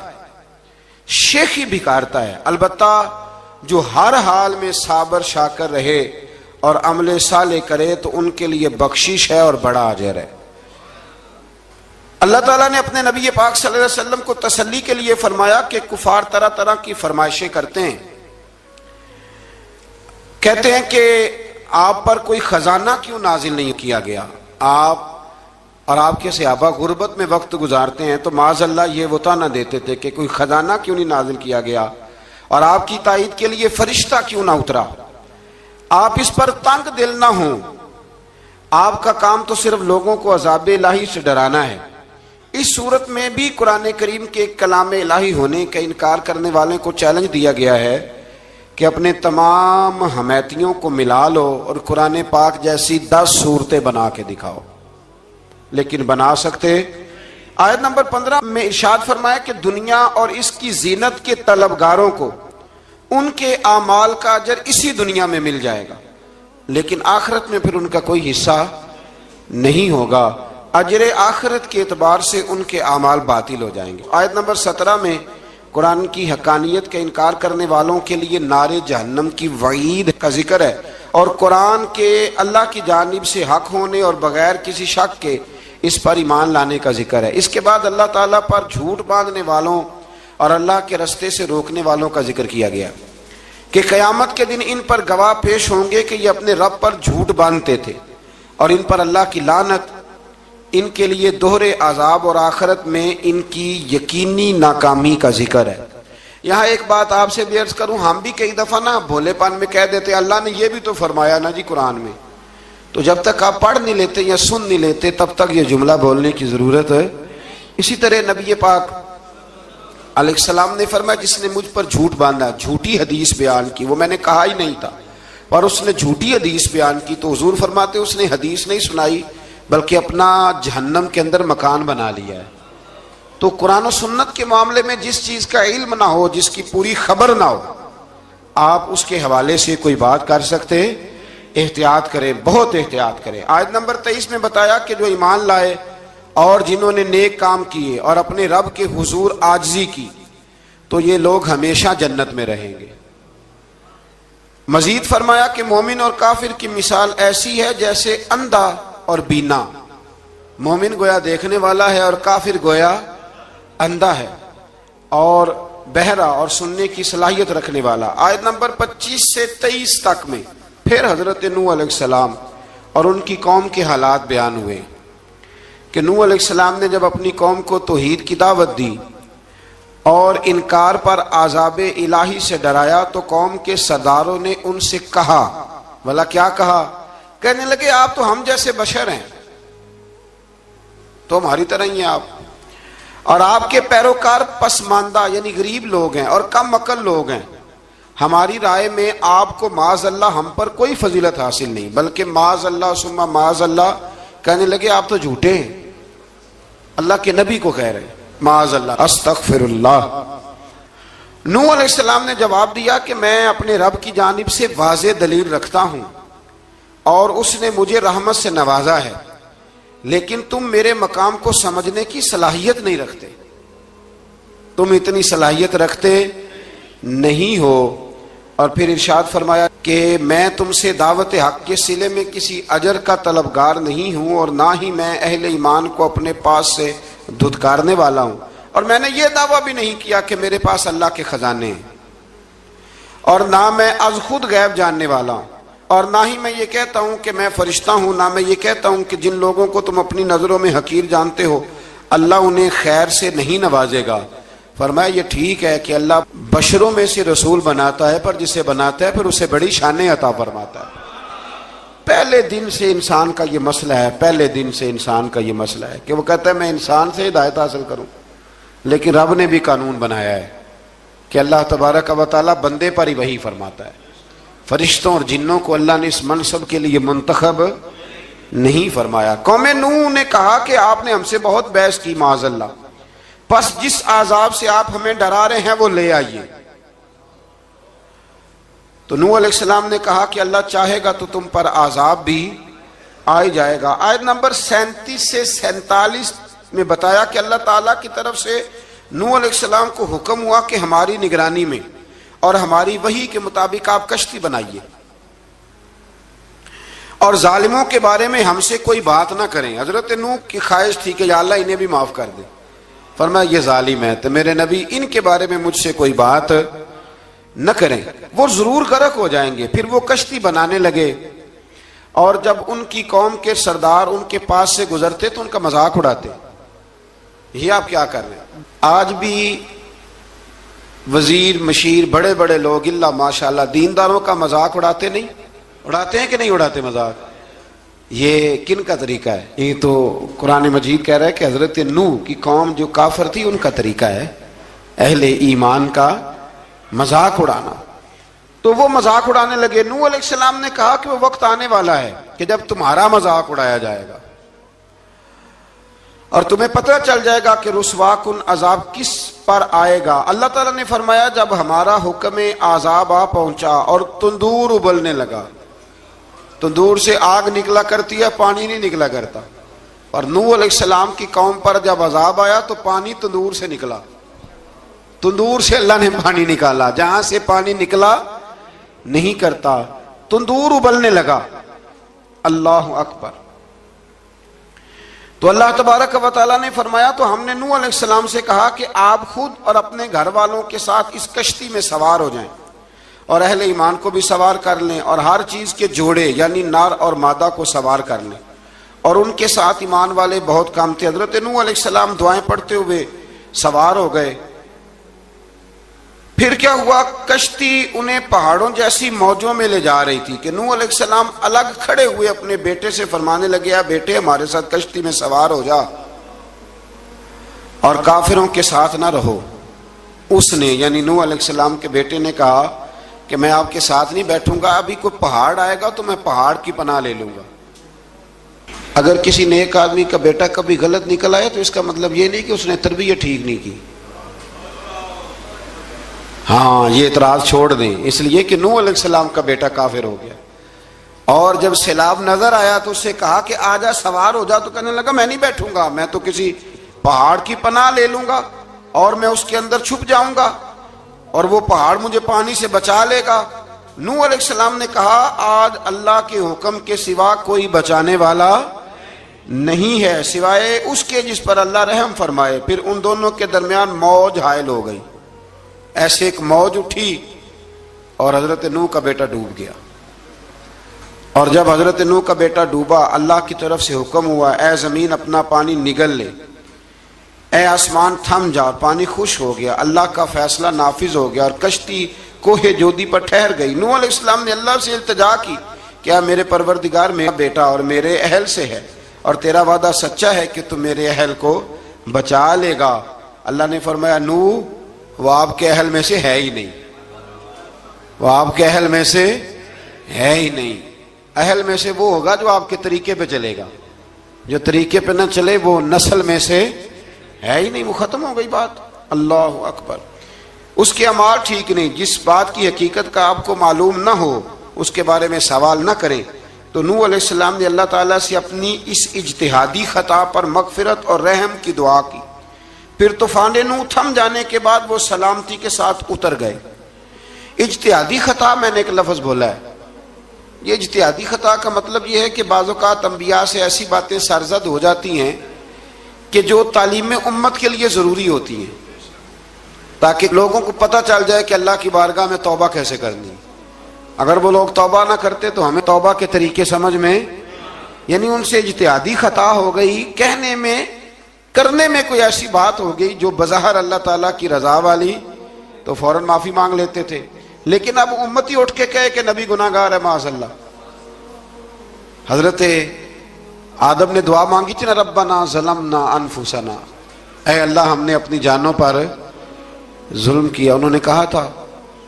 شیخی بھکارتا ہے۔ البتہ جو ہر حال میں صابر شاکر رہے اور عمل صالح کرے تو ان کے لیے بخشش ہے اور بڑا اجر ہے۔ اللہ تعالیٰ نے اپنے نبی پاک صلی اللہ علیہ وسلم کو تسلی کے لیے فرمایا کہ کفار طرح طرح کی فرمائشیں کرتے ہیں، کہتے ہیں کہ آپ پر کوئی خزانہ کیوں نازل نہیں کیا گیا؟ آپ اور آپ کے صحابہ غربت میں وقت گزارتے ہیں تو معاذ اللہ یہ وہ طعنہ دیتے تھے کہ کوئی خزانہ کیوں نہیں نازل کیا گیا، اور آپ کی تائید کے لیے فرشتہ کیوں نہ اترا؟ آپ اس پر تنگ دل نہ ہوں، آپ کا کام تو صرف لوگوں کو عذاب الہی سے ڈرانا ہے۔ اس صورت میں بھی قرآن کریم کے کلام الہی ہونے کا انکار کرنے والے کو چیلنج دیا گیا ہے کہ اپنے تمام حمیتیوں کو ملا لو اور قرآن پاک جیسی 10 صورتیں بنا کے دکھاؤ، لیکن بنا سکتے؟ آیت نمبر 15 میں ارشاد فرمایا کہ دنیا اور اس کی زینت کے طلبگاروں کو ان کے اعمال کا اجر اسی دنیا میں مل جائے گا، لیکن آخرت میں پھر ان کا کوئی حصہ نہیں ہوگا، اجر آخرت کے اعتبار سے ان کے اعمال باطل ہو جائیں گے۔ آیت نمبر 17 میں قرآن کی حقانیت کا انکار کرنے والوں کے لیے نار جہنم کی وعید کا ذکر ہے، اور قرآن کے اللہ کی جانب سے حق ہونے اور بغیر کسی شک کے اس پر ایمان لانے کا ذکر ہے۔ اس کے بعد اللہ تعالیٰ پر جھوٹ باندھنے والوں اور اللہ کے رستے سے روکنے والوں کا ذکر کیا گیا کہ قیامت کے دن ان پر گواہ پیش ہوں گے کہ یہ اپنے رب پر جھوٹ باندھتے تھے، اور ان پر اللہ کی لعنت، ان کے لیے دوہرے عذاب اور آخرت میں ان کی یقینی ناکامی کا ذکر ہے۔ یہاں ایک بات آپ سے بھی عرض کروں، ہم بھی کئی دفعہ نا بھولے پان میں کہہ دیتے اللہ نے یہ بھی تو فرمایا نا جی قرآن میں، تو جب تک آپ پڑھ نہیں لیتے یا سن نہیں لیتے تب تک یہ جملہ بولنے کی ضرورت ہے۔ اسی طرح نبی پاک علیہ السلام نے فرمایا جس نے مجھ پر جھوٹ باندھا، جھوٹی حدیث بیان کی، وہ میں نے کہا ہی نہیں تھا پر اس نے جھوٹی حدیث بیان کی، تو حضور فرماتے اس نے حدیث نہیں سنائی بلکہ اپنا جہنم کے اندر مکان بنا لیا ہے۔ تو قرآن و سنت کے معاملے میں جس چیز کا علم نہ ہو، جس کی پوری خبر نہ ہو، آپ اس کے حوالے سے کوئی بات کر سکتے؟ احتیاط کریں، بہت احتیاط کریں۔ آیت نمبر 23 میں بتایا کہ جو ایمان لائے اور جنہوں نے نیک کام کیے اور اپنے رب کے حضور عاجزی کی تو یہ لوگ ہمیشہ جنت میں رہیں گے۔ مزید فرمایا کہ مومن اور کافر کی مثال ایسی ہے جیسے اندھا اور بینا، مومن گویا دیکھنے والا ہے اور کافر گویا اندھا ہے اور بہرا اور سننے کی صلاحیت رکھنے والا۔ آیت نمبر 25 سے 23 تک میں پھر حضرت نوح علیہ السلام اور ان کی قوم کے حالات بیان ہوئے کہ نوح علیہ السلام نے جب اپنی قوم کو توحید کی دعوت دی اور انکار پر عذاب الہی سے ڈرایا تو قوم کے سرداروں نے ان سے کہا، بھلا کیا کہا؟ کہنے لگے آپ تو ہم جیسے بشر ہیں، تو ہماری طرح ہی ہیں آپ، اور آپ کے پیروکار پسماندہ یعنی غریب لوگ ہیں اور کم عقل لوگ ہیں، ہماری رائے میں آپ کو معاذ اللہ ہم پر کوئی فضیلت حاصل نہیں، بلکہ معاذ اللہ ثم معاذ اللہ۔ کہنے لگے آپ تو جھوٹے ہیں، اللہ کے نبی کو کہہ رہے ہیں معاذ اللہ، استغفر اللہ۔ نوح علیہ السلام نے جواب دیا کہ میں اپنے رب کی جانب سے واضح دلیل رکھتا ہوں اور اس نے مجھے رحمت سے نوازا ہے، لیکن تم میرے مقام کو سمجھنے کی صلاحیت نہیں رکھتے، تم اتنی صلاحیت رکھتے نہیں ہو۔ اور پھر ارشاد فرمایا کہ میں تم سے دعوت حق کے صلے میں کسی اجر کا طلبگار نہیں ہوں اور نہ ہی میں اہل ایمان کو اپنے پاس سے دھتکارنے والا ہوں، اور میں نے یہ دعویٰ بھی نہیں کیا کہ میرے پاس اللہ کے خزانے ہیں، اور نہ میں از خود غیب جاننے والا ہوں، اور نہ ہی میں یہ کہتا ہوں کہ میں فرشتہ ہوں، نہ میں یہ کہتا ہوں کہ جن لوگوں کو تم اپنی نظروں میں حقیر جانتے ہو اللہ انہیں خیر سے نہیں نوازے گا۔ فرمایا یہ ٹھیک ہے کہ اللہ بشروں میں سے رسول بناتا ہے، پر جسے بناتا ہے پھر اسے بڑی شانیں عطا فرماتا ہے۔ پہلے دن سے انسان کا یہ مسئلہ ہے، پہلے دن سے انسان کا یہ مسئلہ ہے کہ وہ کہتا ہے میں انسان سے ہدایت حاصل کروں، لیکن رب نے بھی قانون بنایا ہے کہ اللہ تبارک و تعالیٰ بندے پر ہی وحی فرماتا ہے، فرشتوں اور جنوں کو اللہ نے اس منصب کے لیے منتخب نہیں فرمایا۔ قوم نوح نے کہا کہ آپ نے ہم سے بہت بحث کی معاذ اللہ، پس جس عذاب سے آپ ہمیں ڈرا رہے ہیں وہ لے آئیے۔ تو نوح علیہ السلام نے کہا کہ اللہ چاہے گا تو تم پر عذاب بھی آ جائے گا۔ آیت نمبر 37 سے 47 میں بتایا کہ اللہ تعالیٰ کی طرف سے نوح علیہ السلام کو حکم ہوا کہ ہماری نگرانی میں اور ہماری وحی کے مطابق آپ کشتی بنائیے، اور ظالموں کے بارے میں ہم سے کوئی بات نہ کریں۔ حضرت نوح کی خواہش تھی کہ یا اللہ انہیں بھی معاف کر دے، فرمایا یہ ظالم ہے تو میرے نبی ان کے بارے میں مجھ سے کوئی بات نہ کریں، وہ ضرور غرق ہو جائیں گے۔ پھر وہ کشتی بنانے لگے، اور جب ان کی قوم کے سردار ان کے پاس سے گزرتے تو ان کا مذاق اڑاتے۔ یہ آپ کیا کر رہے ہیں؟ آج بھی وزیر مشیر بڑے بڑے لوگ اللہ ماشاءاللہ دینداروں کا مذاق اڑاتے نہیں؟ اڑاتے ہیں کہ نہیں اڑاتے مذاق؟ یہ کن کا طریقہ ہے؟ یہ تو قرآن مجید کہہ رہا ہے کہ حضرت نوح کی قوم جو کافر تھی ان کا طریقہ ہے اہل ایمان کا مذاق اڑانا۔ تو وہ مذاق اڑانے لگے۔ نوح علیہ السلام نے کہا کہ وہ وقت آنے والا ہے کہ جب تمہارا مذاق اڑایا جائے گا اور تمہیں پتہ چل جائے گا کہ رسوا کن عذاب کس پر آئے گا۔ اللہ تعالیٰ نے فرمایا جب ہمارا حکم عذاب آ پہنچا اور تندور ابلنے لگا، تندور سے آگ نکلا کرتی ہے، پانی نہیں نکلا کرتا، اور نوح علیہ السلام کی قوم پر جب عذاب آیا تو پانی تندور سے نکلا، تندور سے اللہ نے پانی نکالا، جہاں سے پانی نکلا نہیں کرتا، تندور ابلنے لگا۔ اللہ اکبر۔ تو اللہ تبارک و تعالیٰ نے فرمایا تو ہم نے نوح علیہ السلام سے کہا کہ آپ خود اور اپنے گھر والوں کے ساتھ اس کشتی میں سوار ہو جائیں اور اہل ایمان کو بھی سوار کر لیں، اور ہر چیز کے جوڑے یعنی نر اور مادہ کو سوار کر لیں، اور ان کے ساتھ ایمان والے بہت کام تھے۔ حضرت نوح علیہ السلام دعائیں پڑھتے ہوئے سوار ہو گئے۔ پھر کیا ہوا؟ کشتی انہیں پہاڑوں جیسی موجوں میں لے جا رہی تھی کہ نوح علیہ السلام الگ کھڑے ہوئے اپنے بیٹے سے فرمانے لگے یا بیٹے ہمارے ساتھ کشتی میں سوار ہو جا اور کافروں کے ساتھ نہ رہو۔ اس نے یعنی نوح علیہ السلام کے بیٹے نے کہا کہ میں آپ کے ساتھ نہیں بیٹھوں گا، ابھی کوئی پہاڑ آئے گا تو میں پہاڑ کی پناہ لے لوں گا۔ اگر کسی نیک آدمی کا بیٹا کبھی غلط نکل آئے تو اس کا مطلب یہ نہیں کہ اس نے تربیت ٹھیک نہیں کی، ہاں یہ اعتراض چھوڑ دیں، اس لیے کہ نوح علیہ السلام کا بیٹا کافر ہو گیا۔ اور جب سیلاب نظر آیا تو اس سے کہا کہ آجا سوار ہو جا، تو کہنے لگا میں نہیں بیٹھوں گا، میں تو کسی پہاڑ کی پناہ لے لوں گا اور میں اس کے اندر چھپ جاؤں گا اور وہ پہاڑ مجھے پانی سے بچا لے گا۔ نوح علیہ السلام نے کہا آج اللہ کے حکم کے سوا کوئی بچانے والا نہیں ہے سوائے اس کے جس پر اللہ رحم فرمائے۔ پھر ان دونوں کے درمیان موج حائل ہو گئی، ایسے ایک موج اٹھی اور حضرت نوح کا بیٹا ڈوب گیا۔ اور جب حضرت نوح کا بیٹا ڈوبا اللہ کی طرف سے حکم ہوا اے زمین اپنا پانی نگل لے، اے آسمان تھم جا، پانی خوش ہو گیا، اللہ کا فیصلہ نافذ ہو گیا اور کشتی کوہ جودی پر ٹھہر گئی۔ نوح علیہ السلام نے اللہ سے التجا کی کیا میرے پروردگار میرا بیٹا اور میرے اہل سے ہے اور تیرا وعدہ سچا ہے کہ تو میرے اہل کو بچا لے گا۔ اللہ نے فرمایا نوح وہ آپ کے اہل میں سے ہے ہی نہیں، وہ آپ کے اہل میں سے ہے ہی نہیں۔ اہل میں سے وہ ہوگا جو آپ کے طریقے پہ چلے گا، جو طریقے پہ نہ چلے وہ نسل میں سے ہے ہی نہیں، وہ ختم ہو گئی بات۔ اللہ اکبر۔ اس کے اعمال ٹھیک نہیں، جس بات کی حقیقت کا آپ کو معلوم نہ ہو اس کے بارے میں سوال نہ کریں۔ تو نوح علیہ السلام نے اللہ تعالیٰ سے اپنی اس اجتہادی خطا پر مغفرت اور رحم کی دعا کی۔ پھر طوفان نوح تھم جانے کے بعد وہ سلامتی کے ساتھ اتر گئے۔ اجتہادی خطا میں نے ایک لفظ بولا ہے، یہ اجتہادی خطا کا مطلب یہ ہے کہ بعض اوقات انبیاء سے ایسی باتیں سرزد ہو جاتی ہیں کہ جو تعلیم امت کے لیے ضروری ہوتی ہیں تاکہ لوگوں کو پتہ چل جائے کہ اللہ کی بارگاہ میں توبہ کیسے کرنی۔ اگر وہ لوگ توبہ نہ کرتے تو ہمیں توبہ کے طریقے سمجھ میں، یعنی ان سے اجتہادی خطا ہو گئی، کہنے میں کرنے میں کوئی ایسی بات ہو گئی جو بظاہر اللہ تعالیٰ کی رضا والی، تو فوراً معافی مانگ لیتے تھے، لیکن اب امتی اٹھ کے کہے کہ نبی گناہ گار ہے معاذ اللہ، حضرت آدم نے دعا مانگی تھی نا، ربنا ظلمنا انفسنا، اے اللہ ہم نے اپنی جانوں پر ظلم کیا. انہوں نے کہا تھا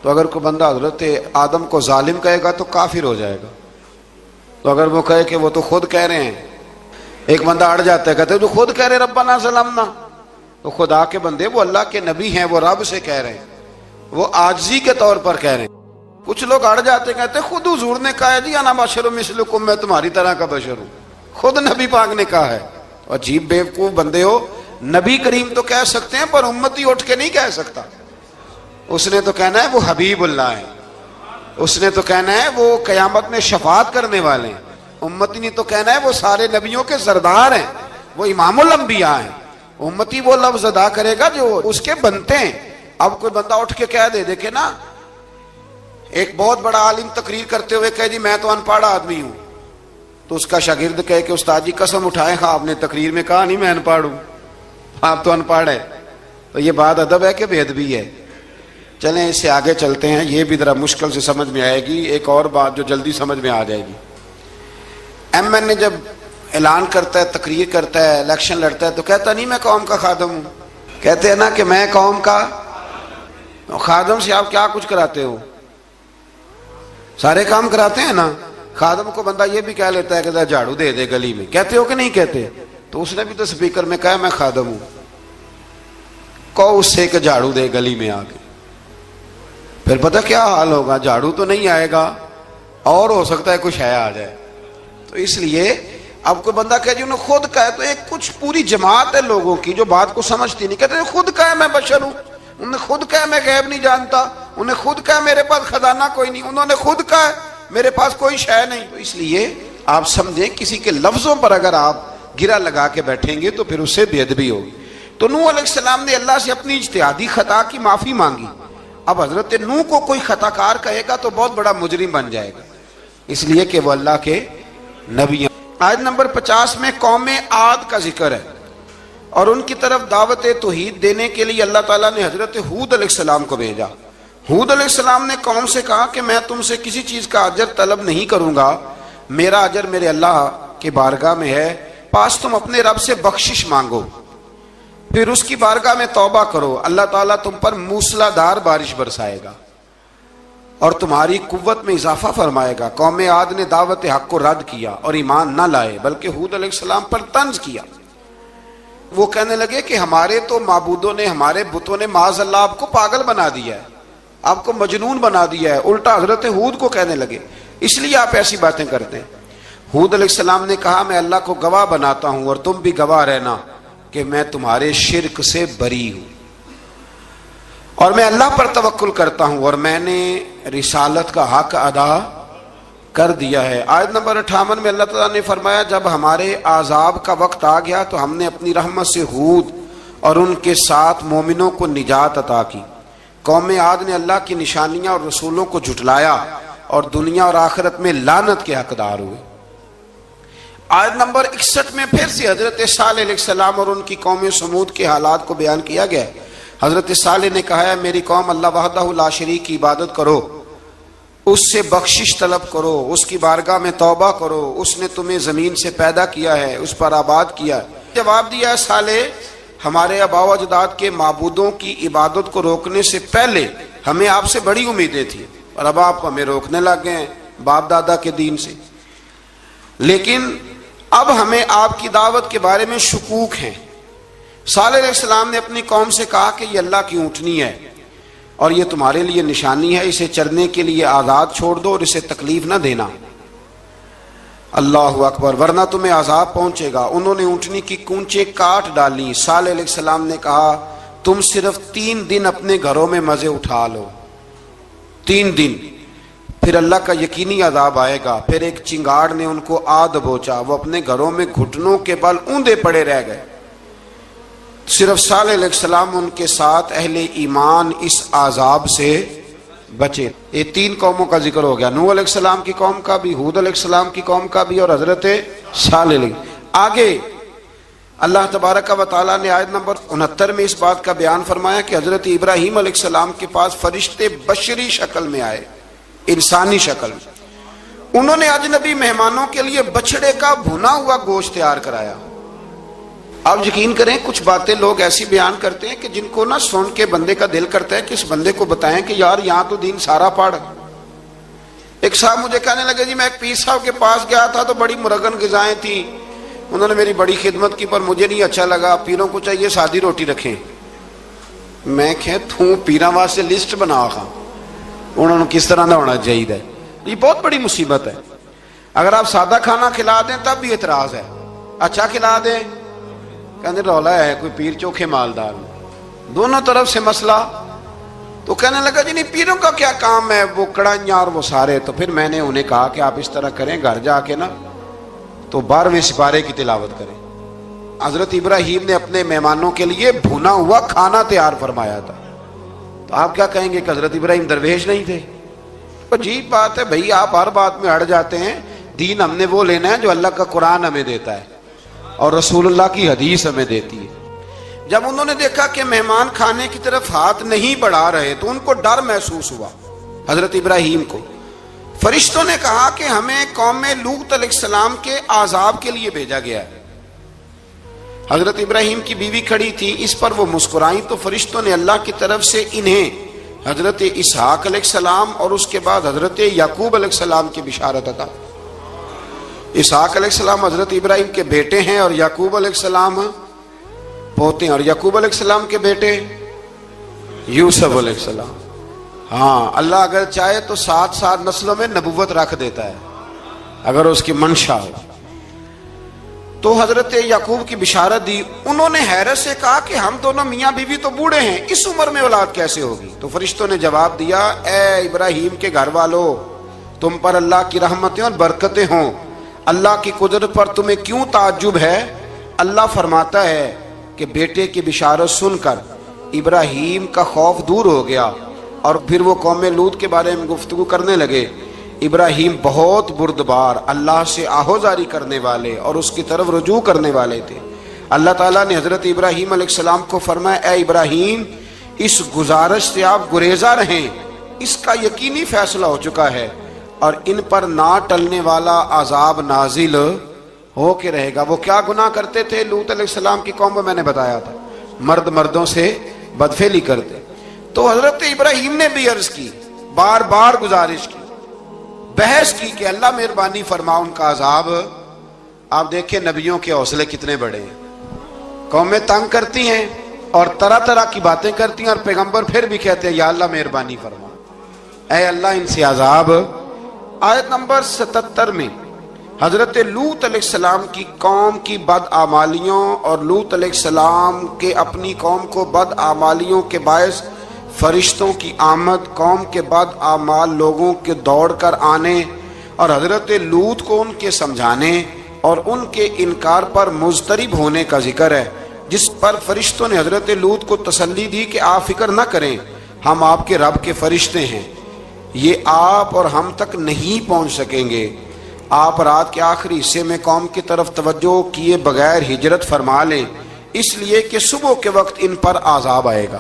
تو اگر کوئی بندہ حضرت آدم کو ظالم کہے گا تو کافر ہو جائے گا. تو اگر وہ کہے کہ وہ تو خود کہہ رہے ہیں، ایک بندہ اڑ جاتا ہے، کہتے ہیں تو خود کہہ رہے ربنا ظلمنا، تو خدا کے بندے وہ اللہ کے نبی ہیں، وہ رب سے کہہ رہے ہیں، وہ عاجزی کے طور پر کہہ رہے ہیں. کچھ لوگ اڑ جاتے کہتے ہیں خود حضور نے کہا ہے جی انا بشر مثلکم، میں تمہاری طرح کا بشر ہوں، خود نبی پاک نے کہا ہے. عجیب بیوقوف بندے ہو، نبی کریم تو کہہ سکتے ہیں پر امتی اٹھ کے نہیں کہہ سکتا. اس نے تو کہنا ہے وہ حبیب اللہ ہے، اس نے تو کہنا ہے وہ قیامت میں شفاعت کرنے والے ہیں. امتی نے تو کہنا ہے وہ سارے نبیوں کے سردار ہیں، وہ امام الانبیاء ہیں. امتی وہ لفظ ادا کرے گا جو اس کے بنتے ہیں. اب کوئی بندہ اٹھ کے کہہ دے، دیکھے نا ایک بہت بڑا عالم تقریر کرتے ہوئے کہے جی میں تو ان پڑھ آدمی ہوں، تو اس کا شاگرد کہے کہ استاد جی قسم اٹھائے ہاں آپ نے تقریر میں کہا نہیں میں ان پڑھ ہوں، آپ تو ان پڑھ ہے. تو یہ بات ادب ہے کہ بے ادبی ہے؟ چلیں اس سے آگے چلتے ہیں، یہ بھی ذرا مشکل سے سمجھ میں آئے گی. ایک اور بات جو جلدی سمجھ میں آ جائے گی، ایم این اے جب اعلان کرتا ہے، تقریر کرتا ہے، الیکشن لڑتا ہے تو کہتا نہیں میں قوم کا خادم ہوں. کہتے ہیں نا کہ میں قوم کا خادم سے آپ کیا کچھ کراتے ہو؟ سارے کام کراتے ہیں نا. خادم کو بندہ یہ بھی کہہ لیتا ہے کہ جھاڑو دے دے گلی میں، کہتے ہو کہ نہیں کہتے؟ تو اس نے بھی تو سپیکر میں کہا میں خادم ہوں. کہو اس سے کہ جھاڑو دے گلی میں آ کے، پھر پتہ کیا حال ہوگا؟ جھاڑو تو نہیں آئے گا اور ہو سکتا ہے کچھ ہے آ جائے. تو اس لیے اب کوئی بندہ کہے جی انہوں نے خود کہا ہے، تو ایک کچھ پوری جماعت ہے لوگوں کی جو بات کو سمجھتی نہیں. کہتے ہیں خود کہا ہے میں بشر ہوں، انہوں نے خود کہا میں غیب نہیں جانتا، انہوں نے خود کہا میرے پاس خزانہ کوئی نہیں، انہوں نے خود کہا میرے پاس کوئی شے نہیں. تو اس لیے آپ سمجھیں کسی کے لفظوں پر اگر آپ گرا لگا کے بیٹھیں گے تو پھر اس سے بے ادبی ہوگی. تو نوح علیہ السلام نے اللہ سے اپنی اجتہادی خطا کی معافی مانگی. اب حضرت نوح کو کوئی خطا کار کہے گا تو بہت بڑا مجرم بن جائے گا، اس لیے کہ وہ اللہ کے نبی ہیں. آیت نمبر 50 میں قوم عاد کا ذکر ہے اور ان کی طرف دعوت توحید دینے کے لیے اللہ تعالیٰ نے حضرت ہود علیہ السلام کو بھیجا. ہود علیہ السلام نے قوم سے کہا کہ میں تم سے کسی چیز کا اجر طلب نہیں کروں گا، میرا اجر میرے اللہ کی بارگاہ میں ہے. پاس تم اپنے رب سے بخشش مانگو، پھر اس کی بارگاہ میں توبہ کرو، اللہ تعالیٰ تم پر موسلا دار بارش برسائے گا اور تمہاری قوت میں اضافہ فرمائے گا. قوم عاد نے دعوت حق کو رد کیا اور ایمان نہ لائے بلکہ ہود علیہ السلام پر طنز کیا. وہ کہنے لگے کہ ہمارے تو معبودوں نے، ہمارے بتوں نے معاذ اللہ آپ کو پاگل بنا دیا ہے، آپ کو مجنون بنا دیا ہے. الٹا حضرت ہود کو کہنے لگے اس لیے آپ ایسی باتیں کرتے ہیں. ہود علیہ السلام نے کہا میں اللہ کو گواہ بناتا ہوں اور تم بھی گواہ رہنا کہ میں تمہارے شرک سے بری ہوں اور میں اللہ پر توکل کرتا ہوں اور میں نے رسالت کا حق ادا کر دیا ہے. آیت نمبر 58 میں اللہ تعالیٰ نے فرمایا جب ہمارے عذاب کا وقت آ گیا تو ہم نے اپنی رحمت سے ہود اور ان کے ساتھ مومنوں کو نجات عطا کی. قوم عاد نے اللہ کی نشانیاں اور رسولوں کو جھٹلایا اور دنیا اور آخرت میں لعنت کے حقدار ہوئے. آیت نمبر 61 میں پھر سے حضرت صالح علیہ السلام اور ان کی قوم سمود کے حالات کو بیان کیا گیا ہے. حضرت صالح نے کہا ہے میری قوم اللہ وحدہ لا شریک کی عبادت کرو، اس سے بخشش طلب کرو، اس کی بارگاہ میں توبہ کرو، اس نے تمہیں زمین سے پیدا کیا ہے، اس پر آباد کیا ہے. جواب دیا ہے صالح ہمارے آباء و اجداد کے معبودوں کی عبادت کو روکنے سے پہلے ہمیں آپ سے بڑی امیدیں تھیں اور اب آپ ہمیں روکنے لگ گئے ہیں باپ دادا کے دین سے، لیکن اب ہمیں آپ کی دعوت کے بارے میں شکوک ہیں. صالح علیہ السلام نے اپنی قوم سے کہا کہ یہ اللہ کی اونٹنی ہے اور یہ تمہارے لیے نشانی ہے، اسے چرنے کے لیے آزاد چھوڑ دو اور اسے تکلیف نہ دینا. اللہ اکبر، ورنہ تمہیں عذاب پہنچے گا. انہوں نے اونٹنی کی کونچیں کاٹ ڈالی. صالح علیہ السلام نے کہا تم صرف 3 دن اپنے گھروں میں مزے اٹھا لو، 3 دن، پھر اللہ کا یقینی عذاب آئے گا. پھر ایک چنگاڑ نے ان کو آ دبوچا، وہ اپنے گھروں میں گھٹنوں کے بل اوندے پڑے رہ گئے. صرف صالح علیہ السلام ان کے ساتھ اہل ایمان اس عذاب سے بچے. یہ 3 قوموں کا ذکر ہو گیا، نوح علیہ السلام کی قوم کا بھی، ہود علیہ السلام کی قوم کا بھی اور حضرت صالح علیہ. آگے اللہ تبارک و تعالیٰ نے آیت نمبر 69 میں اس بات کا بیان فرمایا کہ حضرت ابراہیم علیہ السلام کے پاس فرشتے بشری شکل میں آئے، انسانی شکل میں. انہوں نے اجنبی مہمانوں کے لیے بچڑے کا بھنا ہوا گوشت تیار کرایا۔ آپ یقین کریں کچھ باتیں لوگ ایسی بیان کرتے ہیں کہ جن کو نہ سن کے بندے کا دل کرتا ہے کہ اس بندے کو بتائیں کہ یار یہاں تو دین سارا پڑھ۔ ایک صاحب مجھے کہنے لگے جی میں ایک پیر صاحب کے پاس گیا تھا تو بڑی مرغن غذائیں تھیں، انہوں نے میری بڑی خدمت کی پر مجھے نہیں اچھا لگا، پیروں کو چاہیے سادی روٹی رکھیں۔ میں کہ تو پیراں واسطے لسٹ بنا خاں انہوں نے کس طرح دا ہونا چاہیے۔ یہ بہت بڑی مصیبت ہے، اگر آپ سادہ کھانا کھلا دیں تب بھی اعتراض ہے، اچھا کھلا دیں کہنے رولا ہے کوئی پیر چوکھے مالدار، دونوں طرف سے مسئلہ۔ تو کہنے لگا جی نہیں پیروں کا کیا کام ہے، وہ کڑائیاں اور وہ سارے۔ تو پھر میں نے انہیں کہا کہ آپ اس طرح کریں گھر جا کے نا تو 12ویں سپارے کی تلاوت کریں۔ حضرت ابراہیم نے اپنے مہمانوں کے لیے بھنا ہوا کھانا تیار فرمایا تھا۔ تو آپ کیا کہیں گے کہ حضرت ابراہیم درویش نہیں تھے؟ عجیب بات ہے بھائی، آپ ہر بات میں اڑ جاتے ہیں۔ دین ہم نے وہ لینا ہے جو اللہ کا قرآن ہمیں دیتا ہے اور رسول اللہ کی حدیث ہمیں دیتی ہے۔ جب انہوں نے دیکھا کہ مہمان کھانے کی طرف ہاتھ نہیں بڑھا رہے تو ان کو ڈر محسوس ہوا حضرت ابراہیم کو۔ فرشتوں نے کہا کہ ہمیں قوم لوط علیہ السلام کے عذاب کے لیے بھیجا گیا ہے۔ حضرت ابراہیم کی بیوی کھڑی تھی، اس پر وہ مسکرائیں تو فرشتوں نے اللہ کی طرف سے انہیں حضرت اسحاق علیہ السلام اور اس کے بعد حضرت یعقوب علیہ السلام کی بشارت عطا۔ اسحاق علیہ السلام حضرت ابراہیم کے بیٹے ہیں اور یعقوب علیہ السلام پوتے ہیں، اور یعقوب علیہ السلام کے بیٹے یوسف علیہ السلام۔ ہاں اللہ اگر چاہے تو 7 نسلوں میں نبوت رکھ دیتا ہے اگر اس کی منشا ہو۔ تو حضرت یعقوب کی بشارت دی۔ انہوں نے حیرت سے کہا کہ ہم دونوں میاں بیوی تو بوڑھے ہیں، اس عمر میں اولاد کیسے ہوگی؟ تو فرشتوں نے جواب دیا اے ابراہیم کے گھر والو، تم پر اللہ کی رحمتیں اور برکتیں ہوں، اللہ کی قدرت پر تمہیں کیوں تعجب ہے؟ اللہ فرماتا ہے کہ بیٹے کی بشارت سن کر ابراہیم کا خوف دور ہو گیا اور پھر وہ قوم لوط کے بارے میں گفتگو کرنے لگے۔ ابراہیم بہت بردبار، اللہ سے آہوزاری کرنے والے اور اس کی طرف رجوع کرنے والے تھے۔ اللہ تعالیٰ نے حضرت ابراہیم علیہ السلام کو فرمایا اے ابراہیم اس گزارش سے آپ گریزاں رہیں، اس کا یقینی فیصلہ ہو چکا ہے اور ان پر نہ ٹلنے والا عذاب نازل ہو کے رہے گا۔ وہ کیا گناہ کرتے تھے؟ لوط علیہ السلام کی قوم کو میں نے بتایا تھا، مرد مردوں سے بدفعلی کرتے۔ تو حضرت ابراہیم نے بھی عرض کی، بار بار گزارش کی، بحث کی کہ اللہ مہربانی فرما ان کا عذاب۔ آپ دیکھیں نبیوں کے حوصلے کتنے بڑے ہیں، قومیں تنگ کرتی ہیں اور طرح طرح کی باتیں کرتی ہیں اور پیغمبر پھر بھی کہتے ہیں یا اللہ مہربانی فرما، اے اللہ ان سے عذاب۔ آیت نمبر 77 میں حضرت لوط علیہ السلام کی قوم کی بدعمالیوں اور لوط علیہ السلام کے اپنی قوم کو بدعمالیوں کے باعث فرشتوں کی آمد، قوم کے بدعمال لوگوں کے دوڑ کر آنے اور حضرت لوط کو ان کے سمجھانے اور ان کے انکار پر مضطرب ہونے کا ذکر ہے، جس پر فرشتوں نے حضرت لوط کو تسلی دی کہ آپ فکر نہ کریں، ہم آپ کے رب کے فرشتے ہیں، یہ آپ اور ہم تک نہیں پہنچ سکیں گے۔ آپ رات کے آخری حصے میں قوم کی طرف توجہ کیے بغیر ہجرت فرما لیں، اس لیے کہ صبح کے وقت ان پر عذاب آئے گا۔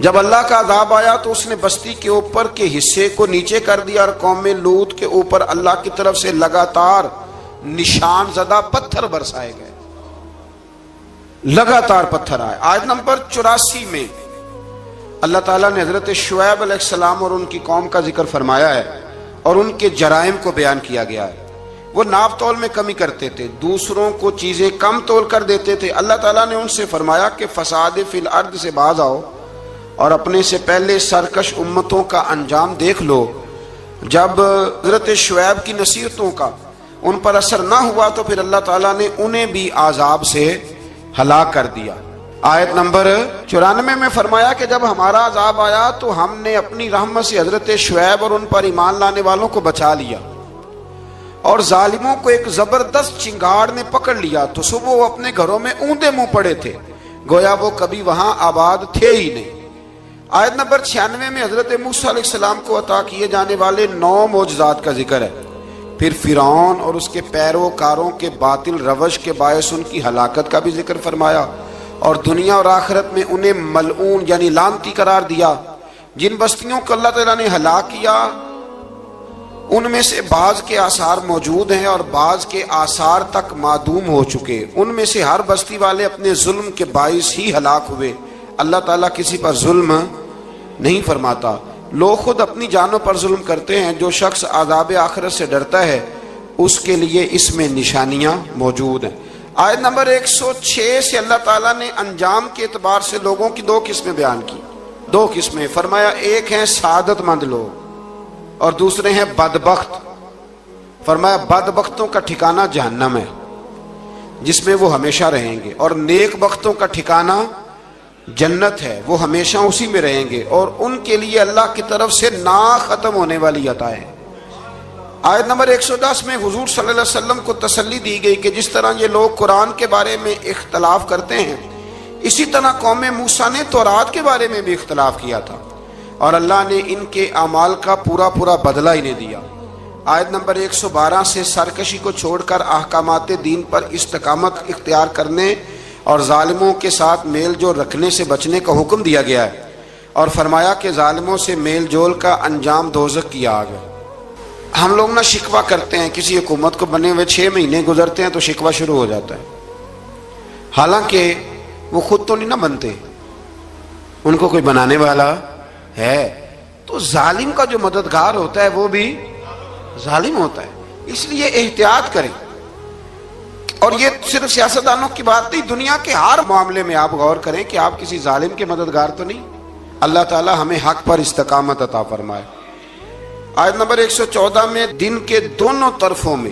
جب اللہ کا عذاب آیا تو اس نے بستی کے اوپر کے حصے کو نیچے کر دیا اور قوم لوط کے اوپر اللہ کی طرف سے لگاتار نشان زدہ پتھر برسائے گئے، لگاتار پتھر آئے۔ آیت نمبر 84 میں اللہ تعالیٰ نے حضرت شعیب علیہ السلام اور ان کی قوم کا ذکر فرمایا ہے اور ان کے جرائم کو بیان کیا گیا ہے۔ وہ ناپ تول میں کمی کرتے تھے، دوسروں کو چیزیں کم تول کر دیتے تھے۔ اللہ تعالیٰ نے ان سے فرمایا کہ فساد فی الارض سے باز آؤ اور اپنے سے پہلے سرکش امتوں کا انجام دیکھ لو۔ جب حضرت شعیب کی نصیحتوں کا ان پر اثر نہ ہوا تو پھر اللہ تعالیٰ نے انہیں بھی عذاب سے ہلاک کر دیا۔ آیت نمبر 94 میں فرمایا کہ جب ہمارا عذاب آیا تو ہم نے اپنی رحمت سے حضرت شعیب اور ان پر ایمان لانے والوں کو بچا لیا اور ظالموں کو ایک زبردست چنگاڑ نے پکڑ لیا تو صبح وہ اپنے گھروں میں اوندے منہ پڑے تھے، گویا وہ کبھی وہاں آباد تھے ہی نہیں۔ آیت نمبر 96 میں حضرت موسیٰ علیہ السلام کو عطا کیے جانے والے 9 معجزات کا ذکر ہے۔ پھر فرعون اور اس کے پیروکاروں کے باطل روش کے باعث ان کی ہلاکت کا بھی ذکر فرمایا اور دنیا اور آخرت میں انہیں ملعون یعنی لعنتی قرار دیا۔ جن بستیوں کو اللہ تعالیٰ نے ہلاک کیا ان میں سے بعض کے آثار موجود ہیں اور بعض کے آثار تک معدوم ہو چکے، ان میں سے ہر بستی والے اپنے ظلم کے باعث ہی ہلاک ہوئے، اللہ تعالیٰ کسی پر ظلم نہیں فرماتا، لوگ خود اپنی جانوں پر ظلم کرتے ہیں، جو شخص عذاب آخرت سے ڈرتا ہے اس کے لیے اس میں نشانیاں موجود ہیں۔ آیت نمبر 106 سے اللہ تعالیٰ نے انجام کے اعتبار سے لوگوں کی دو قسمیں بیان کی، دو قسمیں فرمایا، ایک ہیں سعادت مند لوگ اور دوسرے ہیں بدبخت۔ فرمایا بدبختوں کا ٹھکانہ جہنم ہے جس میں وہ ہمیشہ رہیں گے، اور نیک بختوں کا ٹھکانہ جنت ہے، وہ ہمیشہ اسی میں رہیں گے، اور ان کے لیے اللہ کی طرف سے نا ختم ہونے والی عطائیں۔ آیت نمبر 110 میں حضور صلی اللہ علیہ وسلم کو تسلی دی گئی کہ جس طرح یہ لوگ قرآن کے بارے میں اختلاف کرتے ہیں، اسی طرح قوم موسیٰ نے تورات کے بارے میں بھی اختلاف کیا تھا، اور اللہ نے ان کے اعمال کا پورا بدلہ انہیں دیا۔ آیت نمبر 112 سے سرکشی کو چھوڑ کر احکامات دین پر استقامت اختیار کرنے اور ظالموں کے ساتھ میل جول رکھنے سے بچنے کا حکم دیا گیا ہے، اور فرمایا کہ ظالموں سے میل جول کا انجام دوزخ کی آگ ہے۔ ہم لوگ نہ شکوہ کرتے ہیں، کسی حکومت کو بنے ہوئے 6 مہینے گزرتے ہیں تو شکوہ شروع ہو جاتا ہے، حالانکہ وہ خود تو نہیں نہ بنتے، ان کو کوئی بنانے والا ہے۔ تو ظالم کا جو مددگار ہوتا ہے وہ بھی ظالم ہوتا ہے، اس لیے احتیاط کریں۔ اور یہ صرف سیاستدانوں کی بات نہیں، دنیا کے ہر معاملے میں آپ غور کریں کہ آپ کسی ظالم کے مددگار تو نہیں۔ اللہ تعالی ہمیں حق پر استقامت عطا فرمائے۔ آیت نمبر 114 میں دن کے دونوں طرفوں میں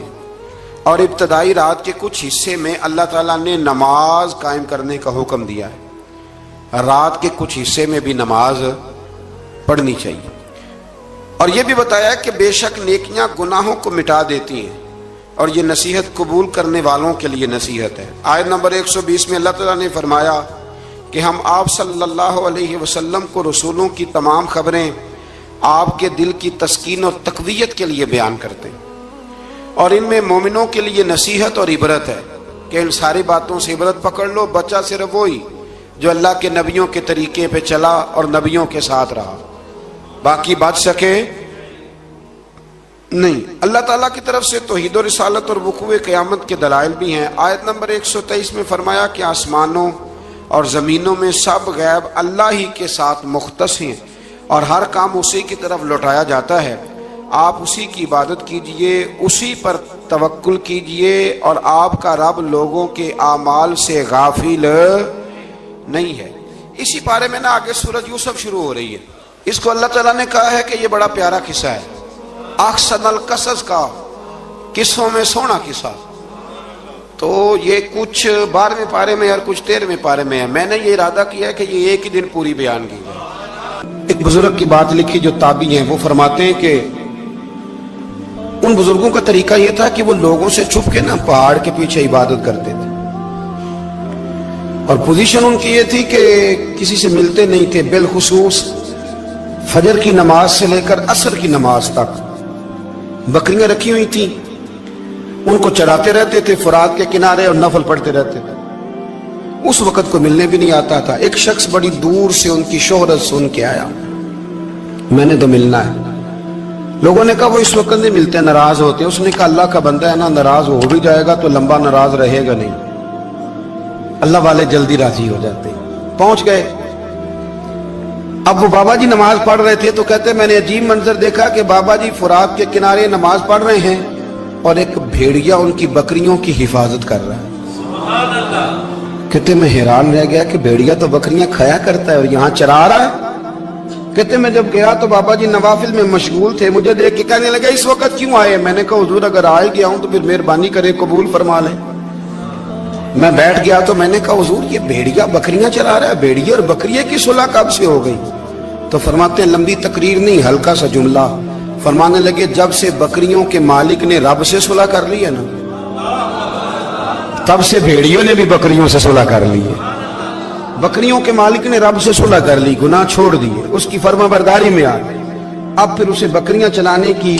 اور ابتدائی رات کے کچھ حصے میں اللہ تعالیٰ نے نماز قائم کرنے کا حکم دیا ہے، رات کے کچھ حصے میں بھی نماز پڑھنی چاہیے، اور یہ بھی بتایا کہ بے شک نیکیاں گناہوں کو مٹا دیتی ہیں، اور یہ نصیحت قبول کرنے والوں کے لیے نصیحت ہے۔ آیت نمبر 120 میں اللہ تعالیٰ نے فرمایا کہ ہم آپ صلی اللہ علیہ وسلم کو رسولوں کی تمام خبریں آپ کے دل کی تسکین اور تقویت کے لیے بیان کرتے ہیں، اور ان میں مومنوں کے لیے نصیحت اور عبرت ہے کہ ان ساری باتوں سے عبرت پکڑ لو، بچہ صرف وہی جو اللہ کے نبیوں کے طریقے پہ چلا اور نبیوں کے ساتھ رہا، باقی بچ سکے نہیں۔ اللہ تعالیٰ کی طرف سے توحید و رسالت اور وقوع قیامت کے دلائل بھی ہیں۔ آیت نمبر 123 میں فرمایا کہ آسمانوں اور زمینوں میں سب غیب اللہ ہی کے ساتھ مختص ہیں، اور ہر کام اسی کی طرف لوٹایا جاتا ہے، آپ اسی کی عبادت کیجئے، اسی پر توکل کیجئے، اور آپ کا رب لوگوں کے اعمال سے غافل نہیں ہے۔ اسی بارے میں نا آگے سورۃ یوسف شروع ہو رہی ہے، اس کو اللہ تعالیٰ نے کہا ہے کہ یہ بڑا پیارا قصہ ہے، احسن القصص کا، قصوں میں سونا قصہ۔ تو یہ کچھ 12ویں پارے میں اور کچھ 13ویں پارے میں ہے، میں نے یہ ارادہ کیا ہے کہ یہ ایک ہی دن پوری بیان کی جائے۔ ایک بزرگ کی بات لکھی جو تابعی ہیں، وہ فرماتے ہیں کہ ان بزرگوں کا طریقہ یہ تھا کہ وہ لوگوں سے چھپ کے نا پہاڑ کے پیچھے عبادت کرتے تھے، اور پوزیشن ان کی یہ تھی کہ کسی سے ملتے نہیں تھے، بالخصوص فجر کی نماز سے لے کر عصر کی نماز تک بکریاں رکھی ہوئی تھیں، ان کو چراتے رہتے تھے فرات کے کنارے اور نفل پڑھتے رہتے تھے۔ اس وقت کو ملنے بھی نہیں آتا تھا۔ ایک شخص بڑی دور سے ان کی شہرت سن کے آیا، میں نے تو ملنا ہے۔ لوگوں نے کہا وہ اس وقت نہیں ملتے، ناراض ہوتے ہیں۔ اس نے کہا اللہ کا بندہ ہے نا، ناراض ہو بھی جائے گا تو لمبا ناراض رہے گا نہیں، اللہ والے جلدی راضی ہو جاتے ہیں۔ پہنچ گئے، اب وہ بابا جی نماز پڑھ رہے تھے تو کہتے میں نے عجیب منظر دیکھا کہ بابا جی فرات کے کنارے نماز پڑھ رہے ہیں اور ایک بھیڑیا ان کی بکریوں کی حفاظت کر رہا ہے۔ کہتے میں حیران رہ گیا کہ بھیڑیا تو بکریاں کھایا کرتا ہے اور یہاں چرا رہا ہے۔ کہتے میں جب گیا تو بابا جی نوافل میں مشغول تھے، مجھے دیکھ کے کہنے لگا اس وقت کیوں آئے؟ میں نے کہا حضور اگر آئے گیا ہوں تو پھر مہربانی کرے قبول فرما لیں۔ میں بیٹھ گیا تو میں نے کہا حضور یہ بھیڑیا بکریاں چرا رہا ہے، بھیڑیا اور بکریے کی صلح کب سے ہو گئی؟ تو فرماتے ہیں لمبی تقریر نہیں، ہلکا سا جملہ۔ فرمانے لگے جب سے بکریوں کے مالک نے رب سے صلح کر لی ہے نا، تب سے بھیڑیوں نے بھی بکریوں سے صلح کر لی ہے۔ بکریوں کے مالک نے رب سے صلح کر لی، گناہ چھوڑ دیے، اس کی فرما برداری میں آ گئے، اب پھر اسے بکریاں چلانے کی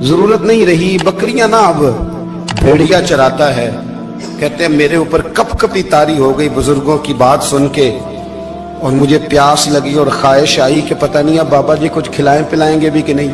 ضرورت نہیں رہی، بکریاں نہ اب بھیڑیا چراتا ہے۔ کہتے ہیں میرے اوپر کپ کپی طاری ہو گئی بزرگوں کی بات سن کے، اور مجھے پیاس لگی اور خواہش آئی کہ پتہ نہیں اب بابا جی کچھ کھلائیں پلائیں گے بھی کہ نہیں۔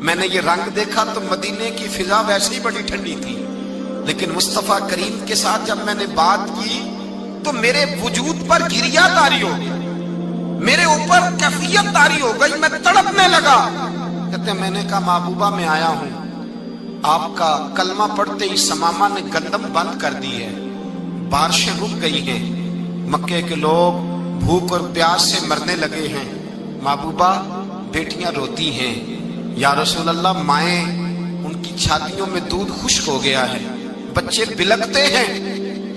میں نے یہ رنگ دیکھا تو مدینے کی فضا ویسے ہی بڑی ٹھنڈی تھی، لیکن مصطفیٰ کریم کے ساتھ جب میں نے بات کی تو میرے وجود پر گریا طاری ہو گئی، میرے اوپر کیفیت طاری ہو گئی، میں تڑپنے لگا۔ کہتے ہیں میں نے کہا محبوبہ میں آیا ہوں، آپ کا کلمہ پڑھتے ہی سمامہ نے گندم بند کر دی ہے، بارشیں رک گئی ہیں، مکے کے لوگ بھوک اور پیاس سے مرنے لگے ہیں، محبوبہ بیٹیاں روتی ہیں، یا رسول اللہ مائیں ان کی چھاتیوں میں دودھ خشک ہو گیا ہے، بچے بلکتے ہیں۔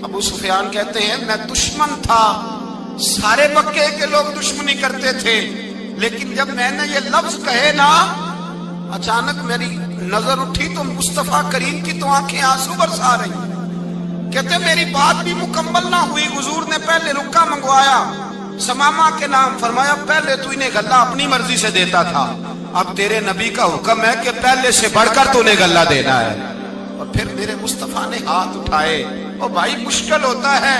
ابو سفیان کہتے ہیں میں دشمن تھا، سارے مکے کے لوگ دشمنی کرتے تھے، لیکن جب میں نے یہ لفظ کہے نا، اچانک میری نظر اٹھی تو مصطفیٰ کریم کی تو آنکھیں آنسو برسا رہی۔ کہتے میری بات بھی مکمل نہ ہوئی، حضور نے پہلے رکا منگوایا، سمامہ کے نام فرمایا پہلے تو انہیں غلہ اپنی مرضی سے دیتا تھا، اب تیرے نبی کا حکم ہے کہ پہلے سے بڑھ کر تو انہیں غلہ دینا ہے۔ اور پھر میرے مصطفیٰ نے ہاتھ اٹھائے۔ او بھائی مشکل ہوتا ہے،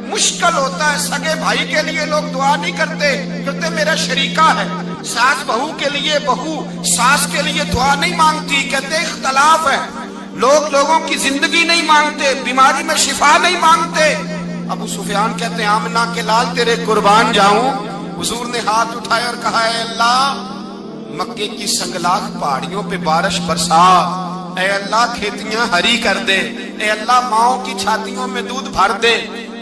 مشکل ہوتا ہے، سگے بھائی کے لیے لوگ دعا نہیں کرتے، کہتے میرا شریکہ ہے، ساس بہو کے لیے بہو ساس کے لیے دعا نہیں مانگتی، کہتے اختلاف ہے، لوگ لوگوں کی زندگی نہیں مانگتے، بیماری میں شفا نہیں مانگتے۔ ابو سفیان کہتے ہیں آمنہ کے لال تیرے قربان جاؤں۔ حضور نے ہاتھ اٹھائے اور کہا اے اللہ مکے کی سنگلاخ پہاڑیوں پہ بارش برسا، اے اللہ کھیتیاں ہری کر دے، اے اللہ ماؤں کی چھاتیوں میں دودھ بھر دے،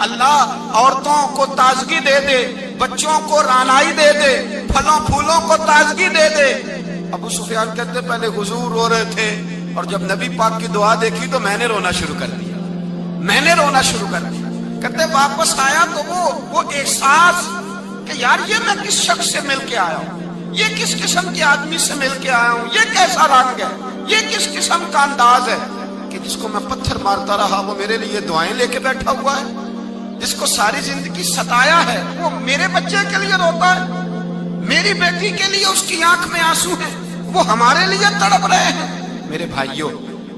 اللہ عورتوں کو تازگی دے دے، بچوں کو رانائی دے دے، پھلوں پھولوں کو تازگی دے دے۔ ابو سفیان کہتے پہلے حضور رو رہے تھے، اور جب نبی پاک کی دعا دیکھی تو میں نے رونا شروع کر دیا، میں نے رونا شروع کر دیا۔ کہتے واپس آیا تو وہ احساس کہ یار یہ میں کس شخص سے مل کے آیا ہوں، یہ کس قسم کے آدمی سے مل کے آیا ہوں، یہ کیسا رنگ ہے، یہ کس قسم کا انداز ہے کہ جس کو میں پتھر مارتا رہا وہ میرے لیے دعائیں لے کے بیٹھا ہوا ہے، جس کو ساری زندگی ستایا ہے وہ میرے بچے کے لیے روتا ہے، میری بیٹی کے لیے اس کی آنکھ میں آنسو ہیں، وہ ہمارے لیے تڑپ رہے ہیں۔ میرے بھائیوں،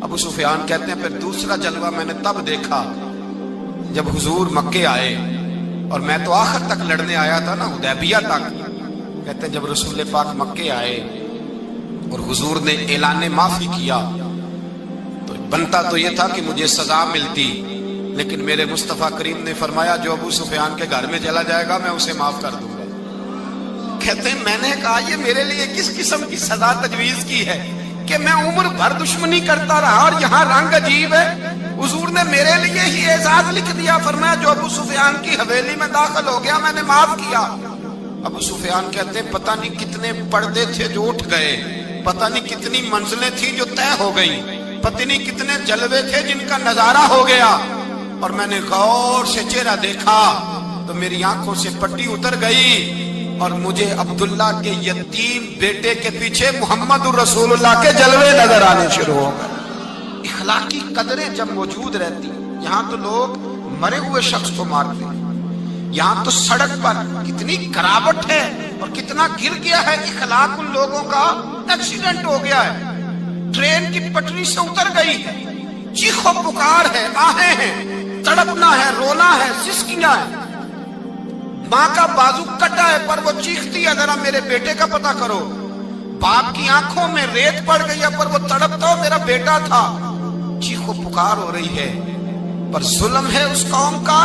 ابو سفیان کہتے ہیں پھر دوسرا جلوہ میں نے تب دیکھا جب حضور مکے آئے، اور میں تو آخر تک لڑنے آیا تھا نا، حدیبیہ تک۔ کہتے ہیں جب رسول پاک مکے آئے اور حضور نے اعلان معافی کیا تو بنتا تو یہ تھا کہ مجھے سزا ملتی، لیکن میرے مصطفیٰ کریم نے فرمایا جو ابو سفیان کے گھر میں چلا جائے گا میں اسے معاف کر دوں گا۔ کہتے ہیں میں نے کہا یہ میرے لیے کس قسم کی سزا تجویز کی ہے کہ میں عمر بھر دشمنی کرتا رہا اور یہاں رنگ عجیب ہے۔ حضور نے میرے لیے ہی اعزاز لکھ دیا، فرمایا جو ابو سفیان کی حویلی میں داخل ہو گیا میں نے معاف کیا۔ ابو سفیان کہتے ہیں پتہ نہیں کتنے پردے تھے جو اٹھ گئے، پتہ نہیں کتنی منزلیں تھیں جو طے ہو گئی، پتہ نہیں کتنے جلوے تھے جن کا نظارہ ہو گیا، اور میں نے غور سے چہرہ دیکھا تو میری آنکھوں سے پٹی اتر گئی اور مجھے عبداللہ کے یتیم بیٹے کے پیچھے محمد رسول اللہ کے جلوے نظر آنے شروع ہو گئے۔ اخلاقی قدریں جب موجود رہتی، یہاں تو لوگ مرے ہوئے شخص کو مارتے ہیں، یہاں تو سڑک پر کتنی گراوٹ ہے اور کتنا گر گیا ہے اخلاق ان لوگوں کا، ایکسیڈنٹ ہو گیا ہے، ٹرین کی پٹری سے اتر گئی ہے، چیخو پکار ہے، آہیں ہیں، تڑپنا ہے، رونا ہے، سسکیاں ہے، ماں کا بازو کٹا ہے پر وہ چیختی ہے ذرا میرے بیٹے کا پتہ کرو، باپ کی آنکھوں میں ریت پڑ گئی ہے پر وہ تڑپتا ہو میرا بیٹا تھا، چیخو پکار ہو رہی ہے۔ پر ظلم ہے اس قوم کا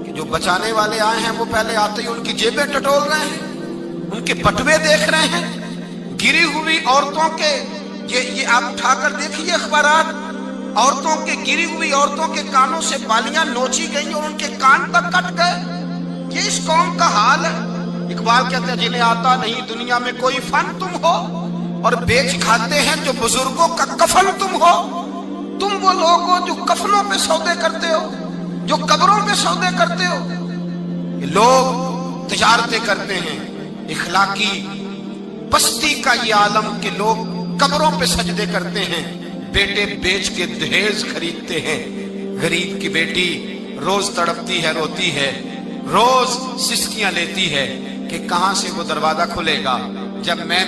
کہ جو بچانے والے آئے ہیں وہ پہلے آتے ہی ان کی جیبیں ٹٹول رہے ہیں، ان کے بٹوے دیکھ رہے ہیں، گری ہوئی عورتوں کے، یہ آپ اٹھا کر دیکھیے اخبارات، عورتوں کے گری ہوئی عورتوں کے کانوں سے بالیاں نوچی گئی اور ان کے کان تک کٹ گئے۔ یہ اس قوم کا حال ہے۔ اقبال کہتے ہیں جنہیں آتا نہیں دنیا میں کوئی فن تم ہو، اور بیچ کھاتے ہیں جو بزرگوں کا کفن تم ہو۔ تم وہ لوگ ہو جو کفنوں پہ سودے کرتے ہو، جو قبروں پہ سودے کرتے ہو۔ یہ لوگ تجارتیں کرتے ہیں، اخلاقی پستی کا یہ عالم کہ لوگ قبروں پہ سجدے کرتے ہیں، بیٹے بیچ کے دہیز خریدتے ہیں۔ غریب کی بیٹی روز تڑپتی ہے، روتی ہے، روز سسکیاں لیتی ہے کہ کہاں سے وہ دروازہ کھلے گا جب میں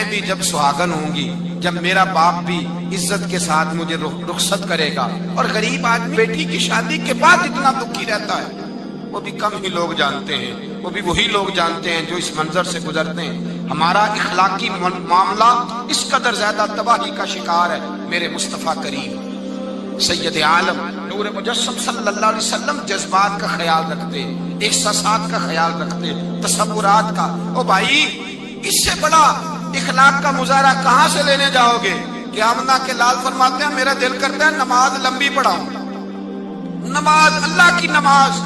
بھی جب سہاگن ہوں گی، جب میرا باپ بھی عزت کے ساتھ مجھے رخصت کرے گا۔ اور غریب آدمی بیٹی کی شادی کے بعد اتنا دکھی رہتا ہے، وہ بھی کم ہی لوگ جانتے ہیں، وہ بھی وہی لوگ جانتے ہیں جو اس منظر سے گزرتے ہیں۔ ہمارا اخلاقی معاملہ اس قدر زیادہ تباہی کا شکار ہے. میرے مصطفیٰ کریم سید عالم نور مجسم صلی اللہ علیہ وسلم جذبات کا خیال رکھتے، احساسات کا خیال رکھتے، تصورات کا. او بھائی، اس سے بڑا اخلاق کا مظاہرہ کہاں سے لینے جاؤ گے؟ کہ آمنہ کے لال فرماتے ہیں میرا دل کرتا ہے نماز لمبی پڑھاؤں، نماز اللہ کی نماز،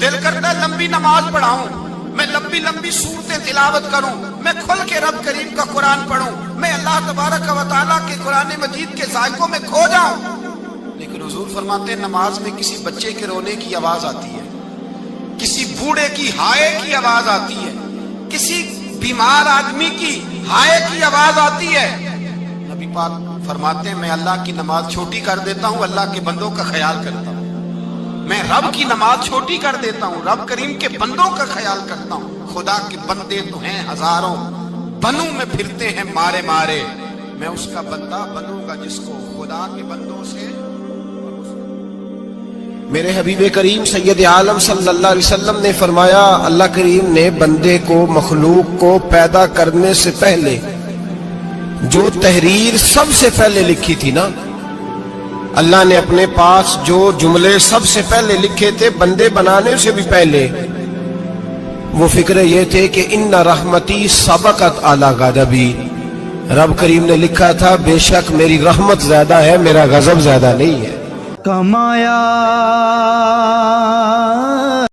دل کرتا ہے لمبی نماز پڑھاؤں، میں لمبی لمبی صورتیں تلاوت کروں، میں کھل کے رب کریم کا قرآن پڑھوں، میں اللہ تبارک و تعالیٰ کے قرآن مجید کے ذائقوں میں کھو جاؤں. لیکن حضور فرماتے ہیں نماز میں کسی بچے کے رونے کی آواز آتی ہے، کسی بوڑھے کی ہائے کی آواز آتی ہے، کسی بیمار آدمی کی ہائے کی آواز آتی ہے. نبی پاک فرماتے ہیں میں اللہ کی نماز چھوٹی کر دیتا ہوں، اللہ کے بندوں کا خیال کرتا ہوں. میں رب کی نماز چھوٹی کر دیتا ہوں، رب کریم کے بندوں کا خیال کرتا ہوں. خدا کے بندے تو ہیں ہزاروں، بنوں میں پھرتے ہیں مارے مارے، میں اس کا بندہ بنوں گا جس کو خدا کے بندوں سے. میرے حبیب کریم سید عالم صلی اللہ علیہ وسلم نے فرمایا اللہ کریم نے بندے کو، مخلوق کو پیدا کرنے سے پہلے جو تحریر سب سے پہلے لکھی تھی نا، اللہ نے اپنے پاس جو جملے سب سے پہلے لکھے تھے بندے بنانے سے بھی پہلے، وہ فکر یہ تھے کہ ان رحمتی سبقت اعلی غضبی. رب کریم نے لکھا تھا بے شک میری رحمت زیادہ ہے، میرا غضب زیادہ نہیں ہے. کمایا